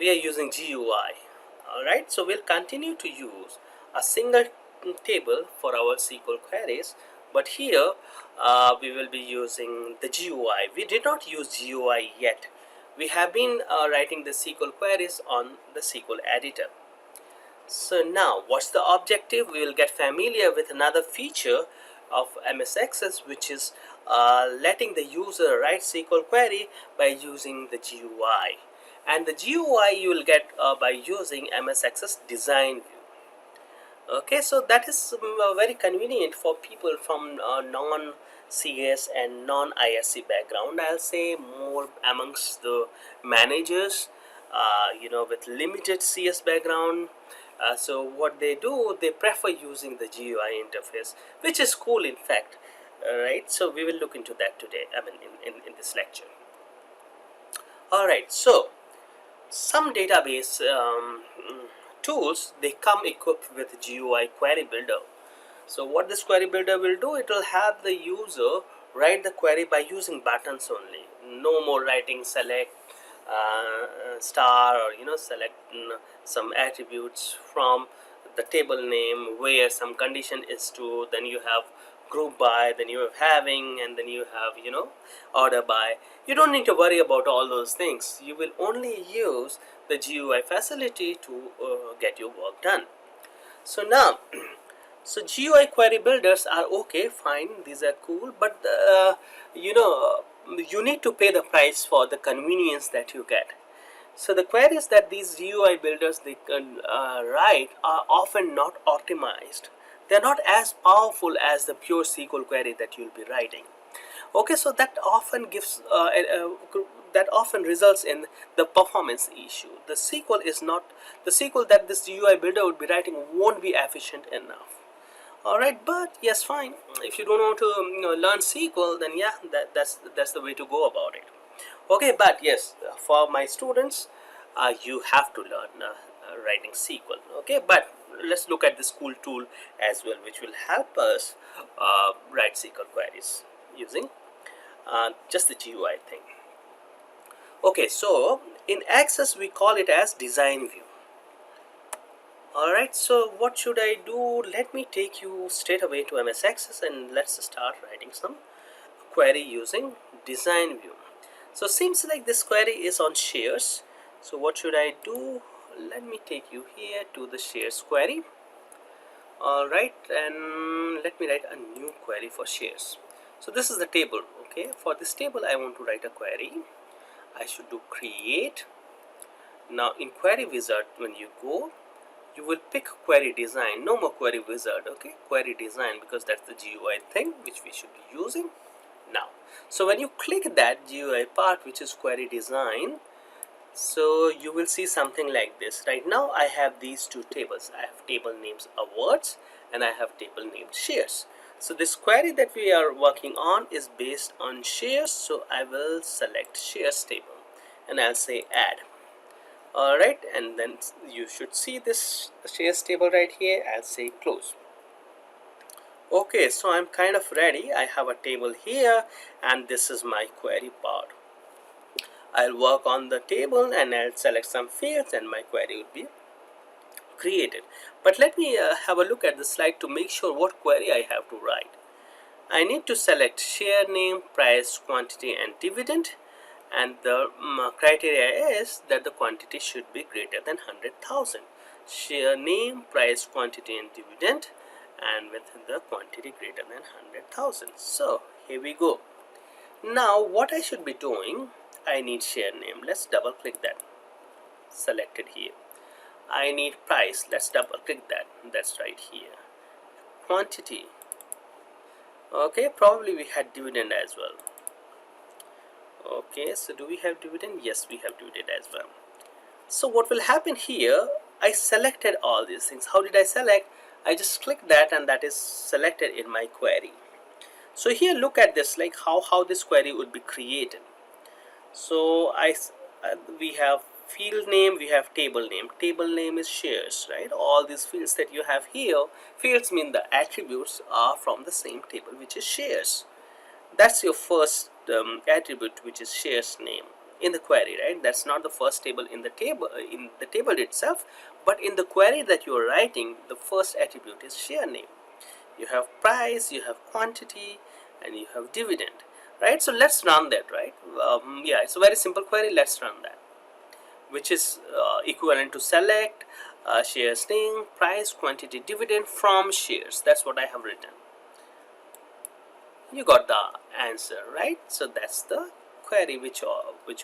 using GUI. Alright, so we'll continue to use a single table for our SQL queries, but here we will be using the GUI. We did not use GUI yet. We have been writing the SQL queries on the SQL editor. So now what's the objective? We will get familiar with another feature of MS Access, which is letting the user write SQL query by using the GUI. And the GUI you will get by using MS Access Design View. Okay, so that is very convenient for people from non-CS and non-ISC background. I'll say more amongst the managers, with limited CS background. So what they do, they prefer using the GUI interface, which is cool in fact. Right, so we will look into that today, I mean in this lecture. Alright, so Some database tools, they come equipped with GUI query builder. So what this query builder will do, it will have the user write the query by using buttons only. No more writing select star, or select some attributes from the table name where some condition is true, then you have group by, then you have having, and then you have order by. You don't need to worry about all those things. You will only use the GUI facility to get your work done. So now so GUI query builders are okay, fine, these are cool, but you need to pay the price for the convenience that you get. So the queries that these GUI builders they can write are often not optimized. They're not as powerful as the pure SQL query that you'll be writing. Okay, so that often that often results in the performance issue. The SQL that this GUI builder would be writing won't be efficient enough. All right, but yes, fine. If you don't want to learn SQL, then yeah, that's the way to go about it. Okay, but yes, for my students, you have to learn writing SQL. Okay, but let's look at this cool tool as well, which will help us write SQL queries using just the GUI thing. Okay, so in Access we call it as design view. Alright, so what should I do? Let me take you straight away to MS Access and let's start writing some query using design view. So seems like this query is on shares. So what should I do? Let me take you here to the shares query. Alright, and let me write a new query for shares. So this is the table. Okay, for this table I want to write a query. I should do create. Now in query wizard, when you go, you will pick query design. No more query wizard. Okay, query design, because that's the GUI thing which we should be using now. So when you click that GUI part, which is query design, so you will see something like this. Right now I have these two tables. I have table names awards and I have table named shares. So this query that we are working on is based on shares, so I will select shares table and I'll say add. Alright, and then you should see this shares table right here. I'll say close. Okay, so I'm kind of ready. I have a table here and this is my query part. I'll work on the table and I'll select some fields and my query will be created. But let me have a look at the slide to make sure what query I have to write. I need to select share name, price, quantity and dividend, and the criteria is that the quantity should be greater than 100,000. Share name, price, quantity and dividend, and with the quantity greater than 100,000. So here we go. Now what I should be doing, I need share name. Let's double click that. Selected here. I need price. Let's double click that. That's right here. Quantity. Okay, probably we had dividend as well. Okay, so do we have dividend? Yes, we have dividend as well. So what will happen here, I selected all these things. How did I select? I just clicked that and that is selected in my query. So here look at this, like how this query would be created. So we have field name, we have table name. Table name is shares, right? All these fields that you have here, fields mean the attributes are from the same table, which is shares. That's your first attribute, which is shares name in the query, right? That's not the first table in the table itself, but in the query that you are writing, the first attribute is share name. You have price, you have quantity, and you have dividend, right? So let's run that, right? Yeah, it's a very simple query. Let's run that, which is equivalent to select shares name, price, quantity, dividend from shares. That's what I have written. You got the answer, right? So that's the query which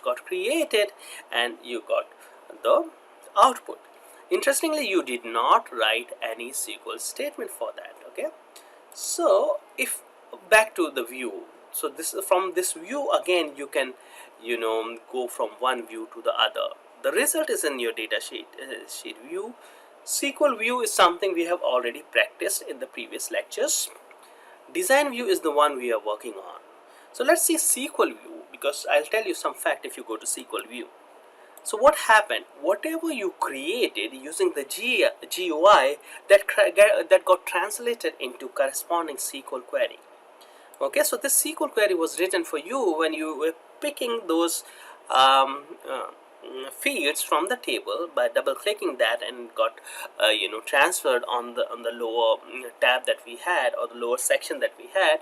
got created and you got the output. Interestingly, you did not write any SQL statement for that. Okay, so if back to the view, so this from this view again you can go from one view to the other. The result is in your data sheet view. SQL view is something we have already practiced in the previous lectures. Design view is the one we are working on. So let's see SQL view, because I'll tell you some fact if you go to SQL view. So what happened? Whatever you created using the GUI, that got translated into corresponding SQL query. Okay, so this SQL query was written for you when you were picking those um, uh, fields from the table by double clicking that, and got transferred on the lower tab that we had, or the lower section that we had,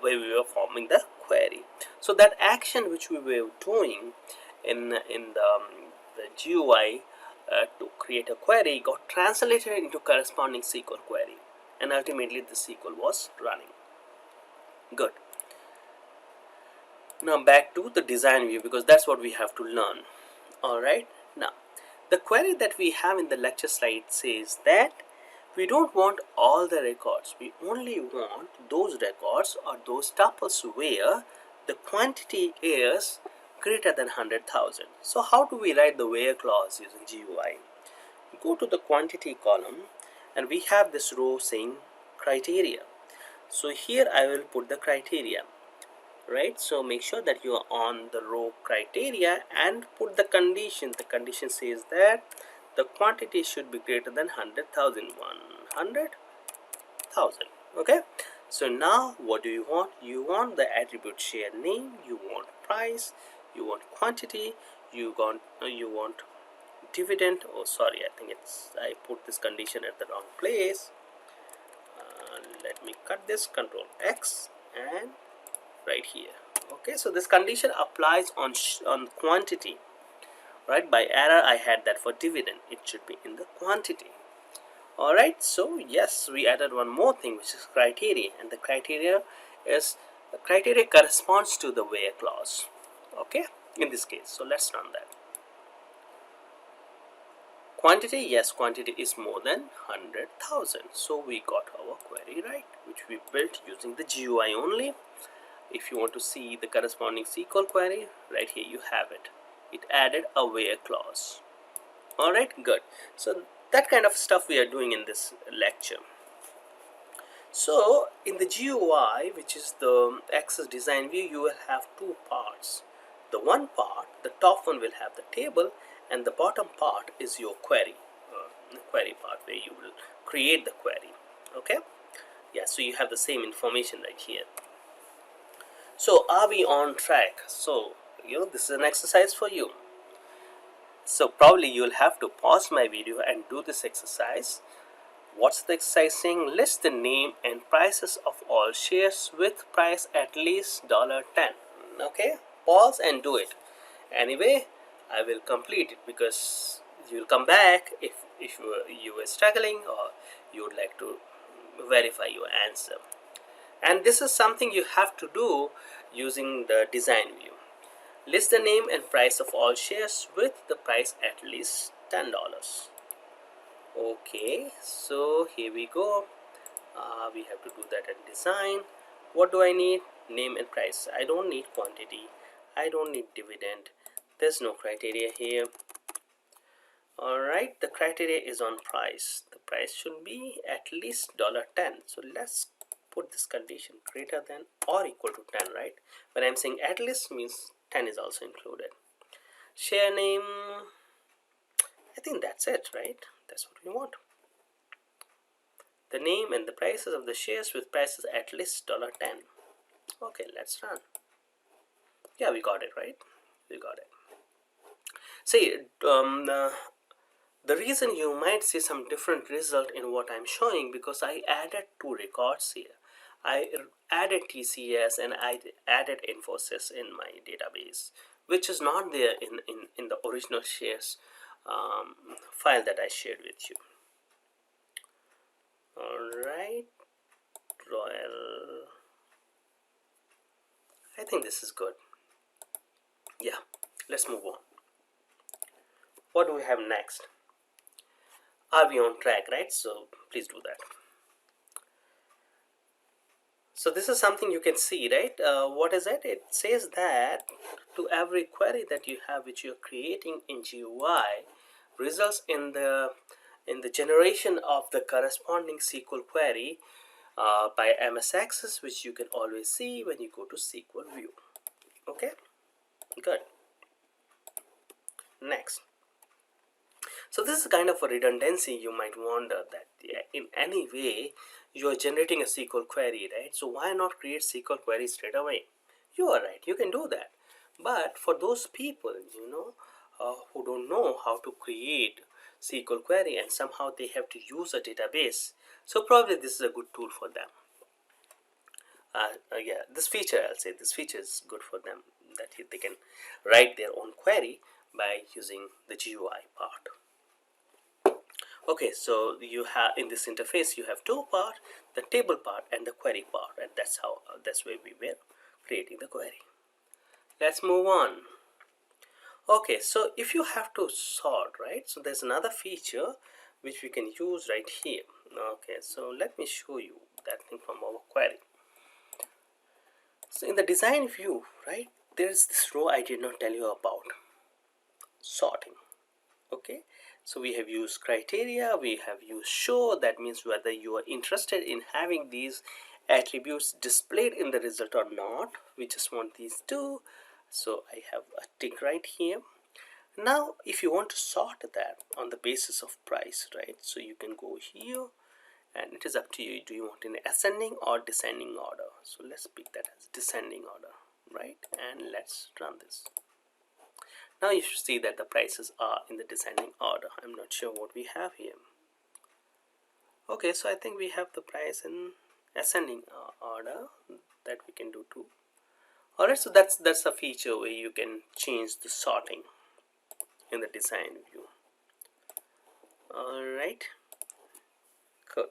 where we were forming the query. So that action which we were doing in the GUI to create a query got translated into corresponding SQL query, and ultimately the SQL was running. Good. Now back to the design view, because that's what we have to learn. Alright, now the query that we have in the lecture slide says that we don't want all the records, we only want those records or those tuples where the quantity is greater than 100,000. So how do we write the where clause using GUI? Go to the quantity column, and we have this row saying criteria. So here I will put the criteria. Right, so make sure that you are on the row criteria and put the condition says that the quantity should be greater than 100,000. Okay, so now what do you want? You want the attribute share name, you want price, you want quantity, you want dividend. Oh sorry, I put this condition at the wrong place. Let me cut this, Control X, and right here. Okay, so this condition applies on quantity, right? By error I had that for dividend, it should be in the quantity. Alright, so yes, we added one more thing, which is criteria, and the criteria corresponds to the where clause. Okay, in this case, so let's run that. Quantity, yes, quantity is more than 100,000, so we got our query right, which we built using the GUI only. If you want to see the corresponding SQL query, right here you have it. It added a where clause. Alright, good. So that kind of stuff we are doing in this lecture. So in the GUI, which is the Access Design View, you will have two parts. The one part, the top one, will have the table, and the bottom part is your query part, where you will create the query. Okay, yeah, so you have the same information right here. So are we on track? So this is an exercise for you. So probably you'll have to pause my video and do this exercise. What's the exercise saying? List the name and prices of all shares with price at least $10. Okay, pause and do it. Anyway, I will complete it, because you will come back if you were struggling, or you would like to verify your answer. And this is something you have to do using the design view. List the name and price of all shares with the price at least $10. Okay, so here we go. We have to do that in design. What do I need? Name and price. I don't need quantity. I don't need dividend. There's no criteria here. Alright, the criteria is on price. The price should be at least $10. So let's put this condition greater than or equal to 10, right? When I'm saying at least, means 10 is also included. Share name, I think that's it, right? That's what we want. The name and the prices of the shares with prices at least $10. Okay, let's run. Yeah, we got it, right? We got it. See, the reason you might see some different result in what I'm showing, because I added two records here. I added TCS and I added Infosys in my database, which is not there in the original shares file that I shared with you. Alright, Royal. I think this is good. Yeah, let's move on. What do we have next? Are we on track, right? So please do that. So this is something you can see, right? What is it? It says that to every query that you have, which you're creating in GUI, results in the generation of the corresponding SQL query by MS Access, which you can always see when you go to SQL View. Okay, good. Next, so this is kind of a redundancy. You might wonder that, yeah, in any way you are generating a SQL query, right? So why not create SQL query straight away? You are right, you can do that. But for those people, who don't know how to create SQL query and somehow they have to use a database, so probably this is a good tool for them. Yeah, this feature, I'll say this feature is good for them, that they can write their own query by using the GUI part. Okay, so you have, in this interface you have two parts, the table part and the query part, and that's where we were creating the query. Let's move on. Okay, so if you have to sort, right, so there's another feature which we can use right here. Okay, so let me show you that thing from our query. So in the design view, right, there's this row I did not tell you about, sorting. Okay, so we have used criteria, we have used show. That means whether you are interested in having these attributes displayed in the result or not. We just want these two, so I have a tick right here. Now if you want to sort that on the basis of price, right, so you can go here and it is up to you. Do you want in ascending or descending order? So let's pick that as descending order, right, and let's run this. Now you should see that the prices are in the descending order. I'm not sure what we have here. Okay, so I think we have the price in ascending order. That we can do too. Alright, so that's a feature where you can change the sorting in the design view. Alright, cool.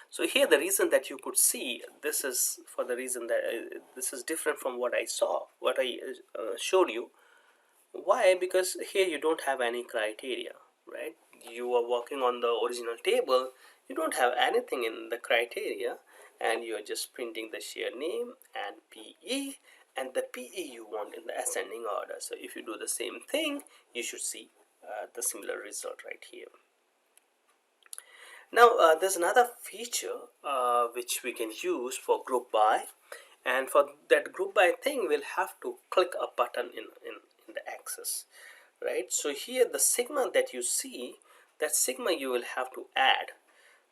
So here the reason that you could see, this is for the reason that this is different from what I saw, what I showed you. Why? Because here you don't have any criteria, right? You are working on the original table, you don't have anything in the criteria, and you are just printing the share name and PE, and the PE you want in the ascending order. So if you do the same thing, you should see the similar result right here. Now there's another feature which we can use for group by, and for that group by thing we'll have to click a button in the axis, right? So here the sigma that you see, that sigma you will have to add.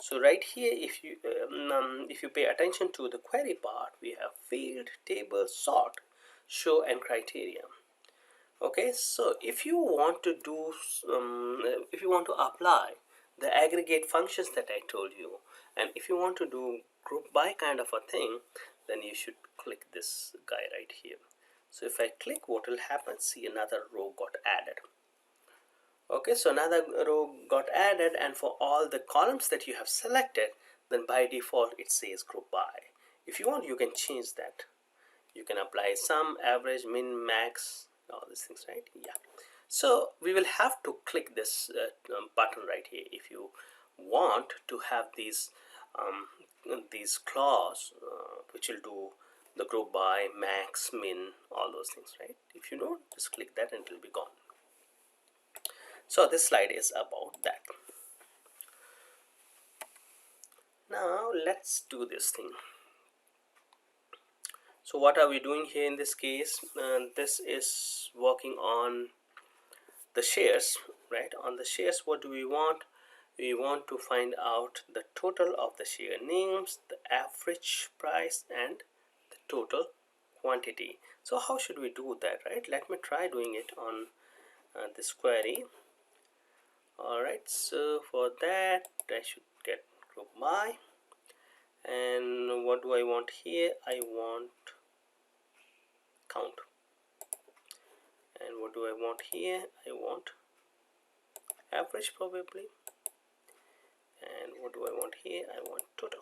So right here, if you pay attention to the query part, we have field, table, sort, show, and criteria. Okay, so if you want to do if you want to apply the aggregate functions that I told you, and if you want to do group by kind of a thing, then you should click this guy right here. So if I click, what will happen? See, another row got added. Okay, so another row got added, and for all the columns that you have selected, then by default it says group by. If you want, you can change that. You can apply sum, average, min, max, all these things, right? Yeah, so we will have to click this button right here if you want to have these clause which will do the group by, max, min, all those things, right? If you don't, just click that and it will be gone. So this slide is about that. Now let's do this thing. So what are we doing here in this case? This is working on the shares, right? On the shares, what do we want? We want to find out the total of the share names, the average price, and the total quantity. So how should we do that, right? Let me try doing it on this query. Alright, so for that I should get group by, and what do I want here? I want count. And what do I want here? I want average probably. And what do I want here? I want total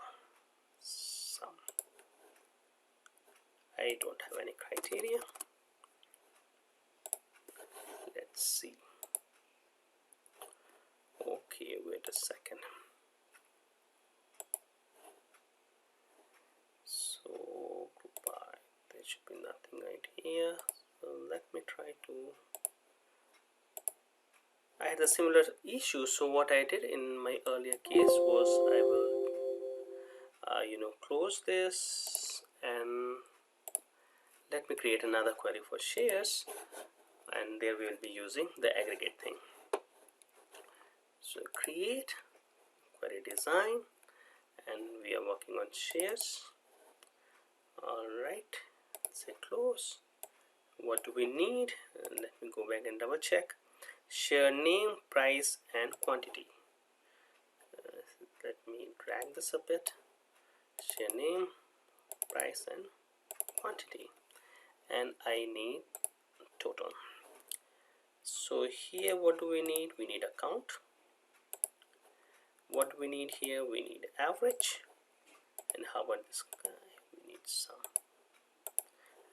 sum. I don't have any criteria. Let's see. Okay, wait a second. So group by, there should be nothing right here. So let me try to. I had a similar issue. So what I did in my earlier case was I will close this and let me create another query for shares. and there we will be using the aggregate thing. So create query design, and we are working on shares. All right, say close. What do we need? Let me go back and double check. Share name, price, and quantity. Let me drag this a bit. Share name, price, and quantity, and I need total. So here what do we need? We need a count. What do we need here? We need average. And how about this guy? We need sum.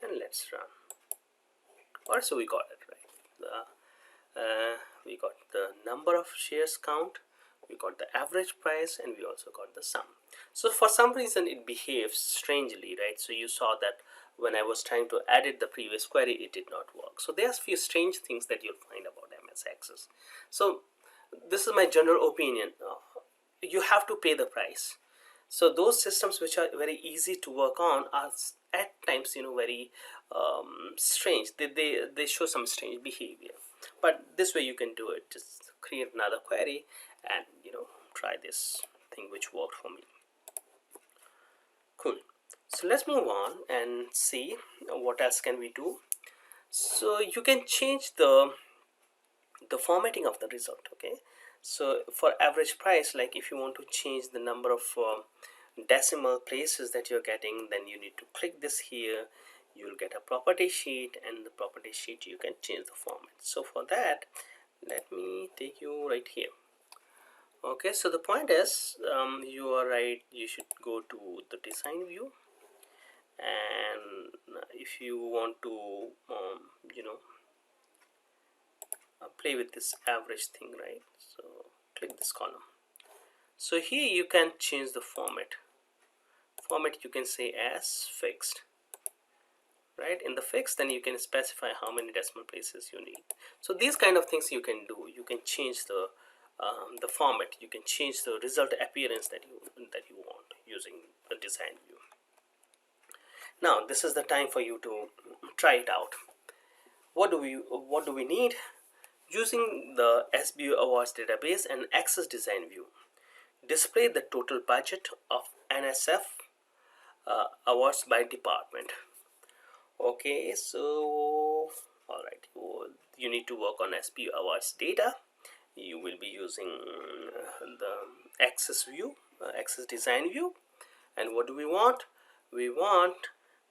And let's run. Also we got it right. We got the number of shares count, we got the average price, and we also got the sum. So for some reason it behaves strangely, right? So you saw that when I was trying to edit the previous query, it did not work. So there's a few strange things that you'll find about MS Access. So this is my general opinion. You have to pay the price. So those systems which are very easy to work on are at times very strange. They show some strange behavior, but this way you can do it. Just create another query and try this thing which worked for me. Cool. So let's move on and see what else can we do. So you can change the formatting of the result. Okay, so for average price, like if you want to change the number of decimal places that you're getting, then you need to click this here. You'll get a property sheet, and the property sheet you can change the format. So for that, let me take you right here. Okay, so the point is, you are right, you should go to the design view, and if you want to play with this average thing, right? So click this column. So here you can change the format. You can say as fixed, right? In the fixed, then you can specify how many decimal places you need. So these kind of things you can do. You can change the format. You can change the result appearance that you want using the design view. Now this is the time for you to try it out. What do we need? Using the SBU Awards database and Access Design View, display the total budget of NSF awards by department. Okay, so all right, you need to work on SBU Awards data. You will be using the Access View, Access Design View, and what do we want? We want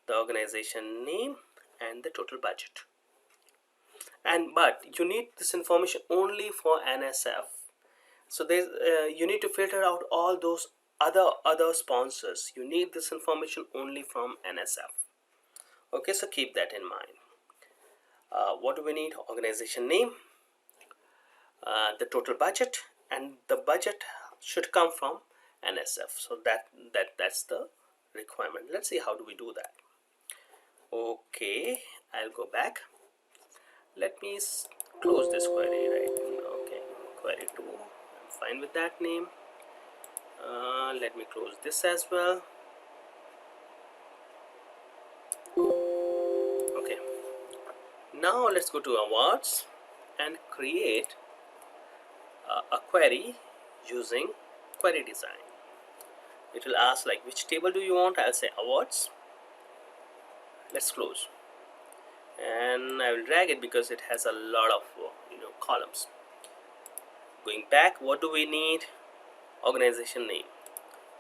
the organization name and the total budget. But you need this information only for NSF. So there's you need to filter out all those other sponsors. You need this information only from NSF. Okay, so keep that in mind. What do we need? Organization name, the total budget, and the budget should come from NSF. So that's the requirement. Let's see how do we do that. Okay, I'll go back. Let me close this query, right? Okay, query 2, I'm fine with that name. Let me close this as well. Okay, now let's go to awards and create a query using query design. It will ask like which table do you want. I'll say awards. Let's close, and I will drag it because it has a lot of columns. Going back, what do we need? Organization name.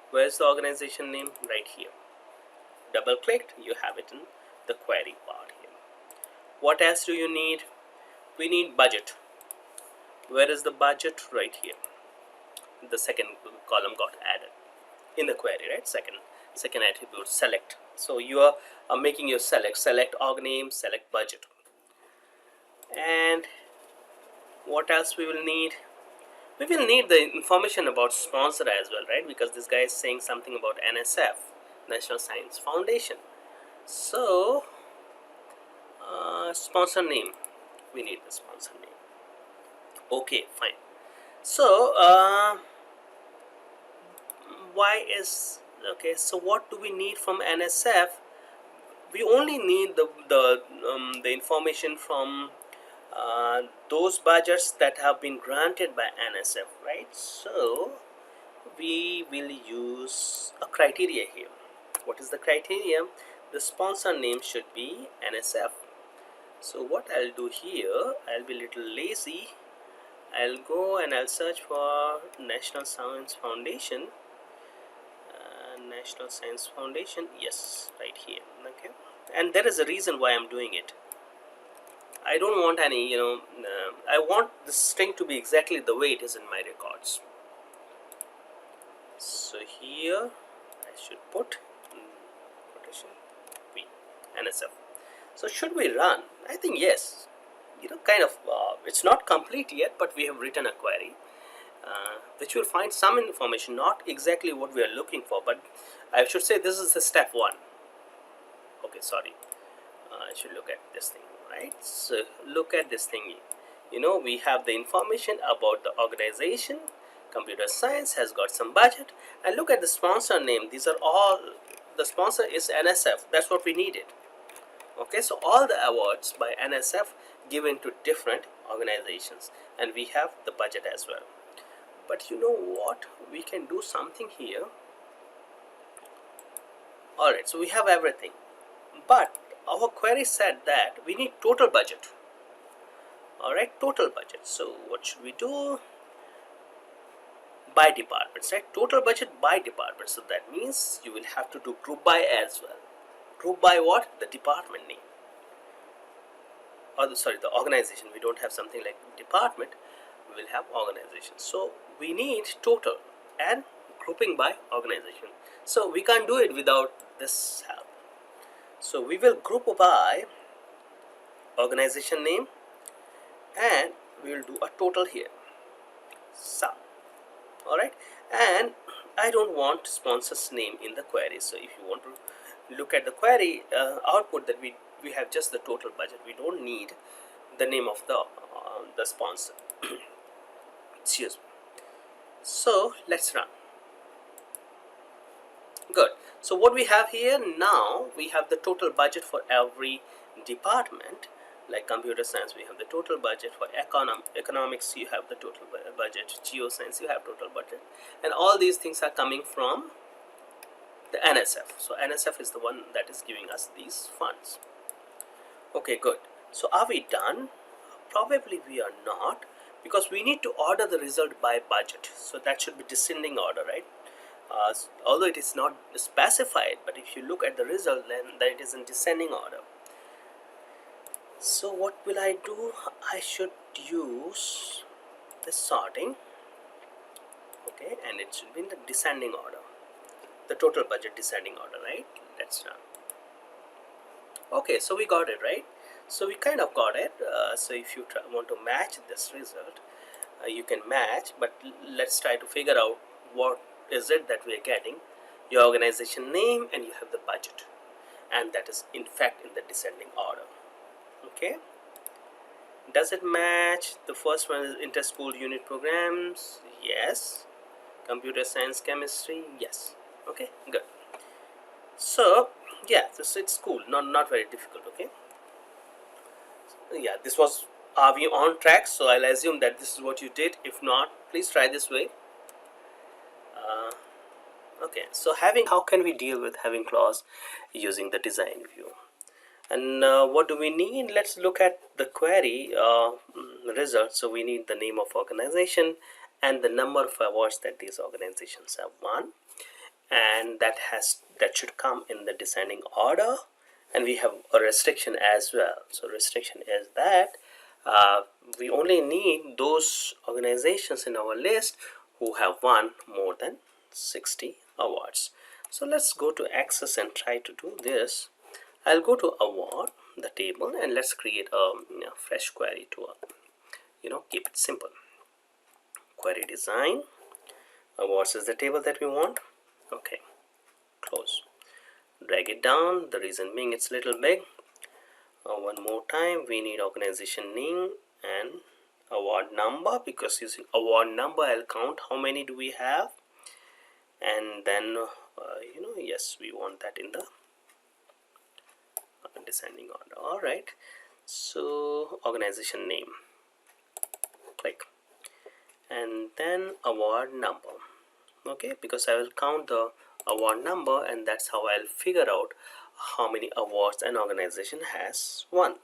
Where's the organization name? Right here. Double clicked, you have it in the query part here. What else do you need? We need budget. Where is the budget? Right here. The second column got added in the query, right? Second attribute, select. So you are making your select org name, select budget. And what else we will need? We will need the information about sponsor as well, right? Because this guy is saying something about NSF, National Science Foundation. So sponsor name, we need the sponsor name. Okay, fine. So so what do we need from NSF? We only need the information from those budgets that have been granted by NSF, right? So we will use a criteria here. What is the criteria? The sponsor name should be NSF. So what I'll do here, I'll be a little lazy. I'll go and I'll search for National Science Foundation. National Science Foundation, yes, right here. Okay, and there is a reason why I'm doing it. I don't want any, I want the string to be exactly the way it is in my records. So here I should put quotation P, NSF. So should we run? I think yes. Kind of, it's not complete yet, but we have written a query which will find some information, not exactly what we are looking for, but I should say this is the step one. Okay, sorry. I should look at this thing, right? So look at this thing. We have the information about the organization. Computer science has got some budget, and look at the sponsor name. These are all, the sponsor is NSF. That's what we needed. Okay, so all the awards by NSF given to different organizations, and we have the budget as well. But you know what? We can do something here. Alright, so we have everything. But our query said that we need total budget. Alright, total budget. So what should we do? By departments, right? Total budget by department. So that means you will have to do group by as well. Group by what? The department name. Or the organization. We don't have something like department. We will have organization. So we need total and grouping by organization. So we can't do it without this help. So we will group by organization name, and we will do a total here, sum. Alright, and I don't want sponsor's name in the query. So if you want to look at the query output, that we have just the total budget. We don't need the name of the sponsor. Excuse me. So let's run. Good. So what we have here now, we have the total budget for every department. Like computer science, we have the total budget. For economics, you have the total budget. Geoscience, you have total budget. And all these things are coming from the NSF. So NSF is the one that is giving us these funds. Okay, good. So are we done? Probably we are not, because we need to order the result by budget. So that should be descending order, right? Although it is not specified, but if you look at the result, then it is in descending order. So what will I do? I should use the sorting. Okay, and it should be in the descending order. The total budget descending order, right? Let's run. Okay, so we got it, right? So we kind of got it. So if you want to match this result, you can match, but let's try to figure out what is it that we are getting. Your organization name, and you have the budget, and that is in fact in the descending order. Okay, does it match? The first one is inter-school unit programs. Yes. Computer science, chemistry. Yes. Okay, good. So yeah, it's cool, not very difficult. Okay, yeah, this was, are we on track? So I'll assume that this is what you did. If not, please try this way. Okay, so how can we deal with having clause using the design view? And what do we need? Let's look at the query result. So we need the name of organization and the number of awards that these organizations have won, and that should come in the descending order. And we have a restriction as well. So restriction is that we only need those organizations in our list who have won more than 60 awards. So let's go to access and try to do this. I'll go to award, the table, and let's create a fresh query to keep it simple. Query design, awards is the table that we want. Okay, close. Drag it down. The reason being it's a little big. One more time, we need organization name and award number, because using award number I'll count how many do we have, and then yes, we want that in the descending order. All right, So organization name, click, and then award number. Okay, because I will count the award number, and that's how I'll figure out how many awards an organization has won.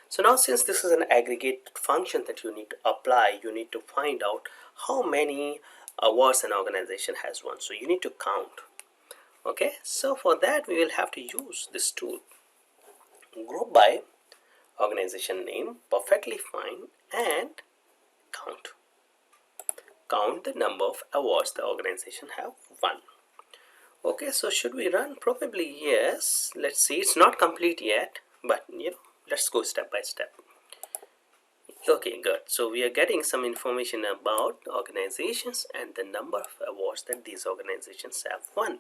So now, since this is an aggregate function that you need to apply, you need to find out how many awards an organization has won. So you need to count. Okay, so for that we will have to use this tool, group by organization name, perfectly fine, and count the number of awards the organization have won. Okay, so should we run? Probably yes. Let's see, it's not complete yet, but let's go step by step. Okay, good. So we are getting some information about organizations and the number of awards that these organizations have won.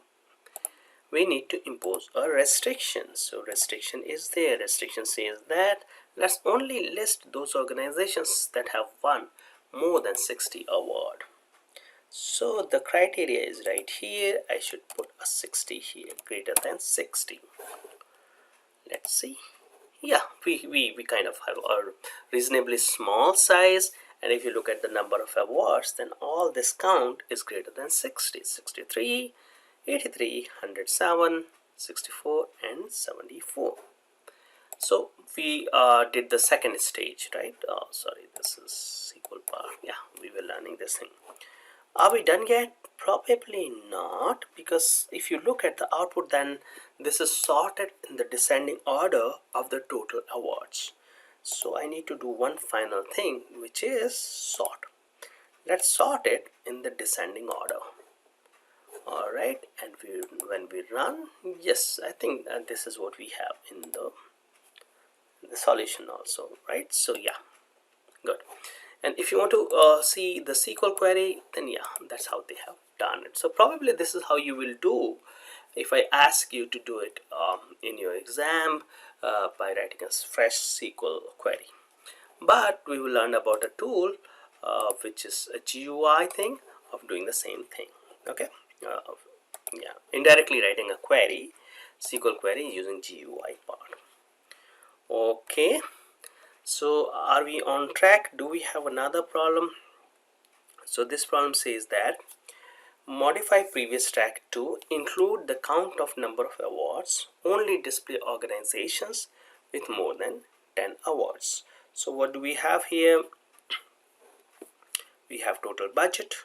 We need to impose a restriction. So restriction is there. Restriction says that let's only list those organizations that have won more than 60 awards. So the criteria is right here. I should put a 60 here, greater than 60. Let's see. Yeah, we kind of have a reasonably small size, and if you look at the number of awards, then all this count is greater than 60. 63, 83, 107, 64, and 74. So we did the second stage, right? Oh, sorry, this is SQL part. Yeah, we were learning this thing. Are we done yet? Probably not, because if you look at the output, then this is sorted in the descending order of the total awards. So I need to do one final thing, which is sort. Let's sort it in the descending order. Alright, and when we run, yes, I think this is what we have in the solution also, right? So yeah, good. And if you want to see the SQL query, then yeah, that's how they have done it. So probably this is how you will do if I ask you to do it in your exam by writing a fresh SQL query. But we will learn about a tool which is a GUI thing of doing the same thing. Okay, yeah, indirectly writing a query, SQL query using GUI part. Okay. So are we on track? Do we have another problem? So this problem says that modify previous track to include the count of number of awards, only display organizations with more than 10 awards. So what do we have here? We have total budget,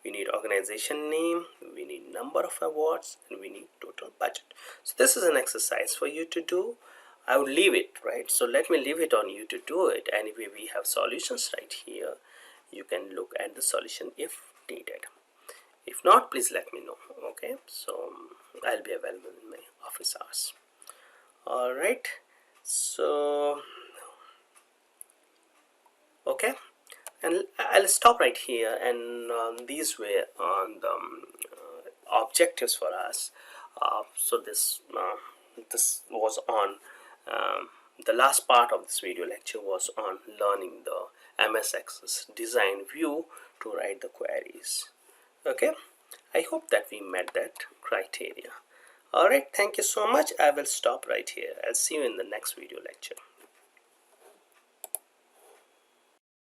we need organization name, we need number of awards, and we need total budget. So this is an exercise for you to do. I would leave it, right? So let me leave it on you to do it. Anyway, we have solutions right here. You can look at the solution if needed. If not, please let me know. Okay, so I'll be available in my office hours. All right, so okay, and I'll stop right here. And these were on the objectives for us. So this was on the last part of this video lecture was on learning the MS Access design view to write the queries. Okay, I hope that we met that criteria. Alright, thank you so much. I will stop right here. I'll see you in the next video lecture.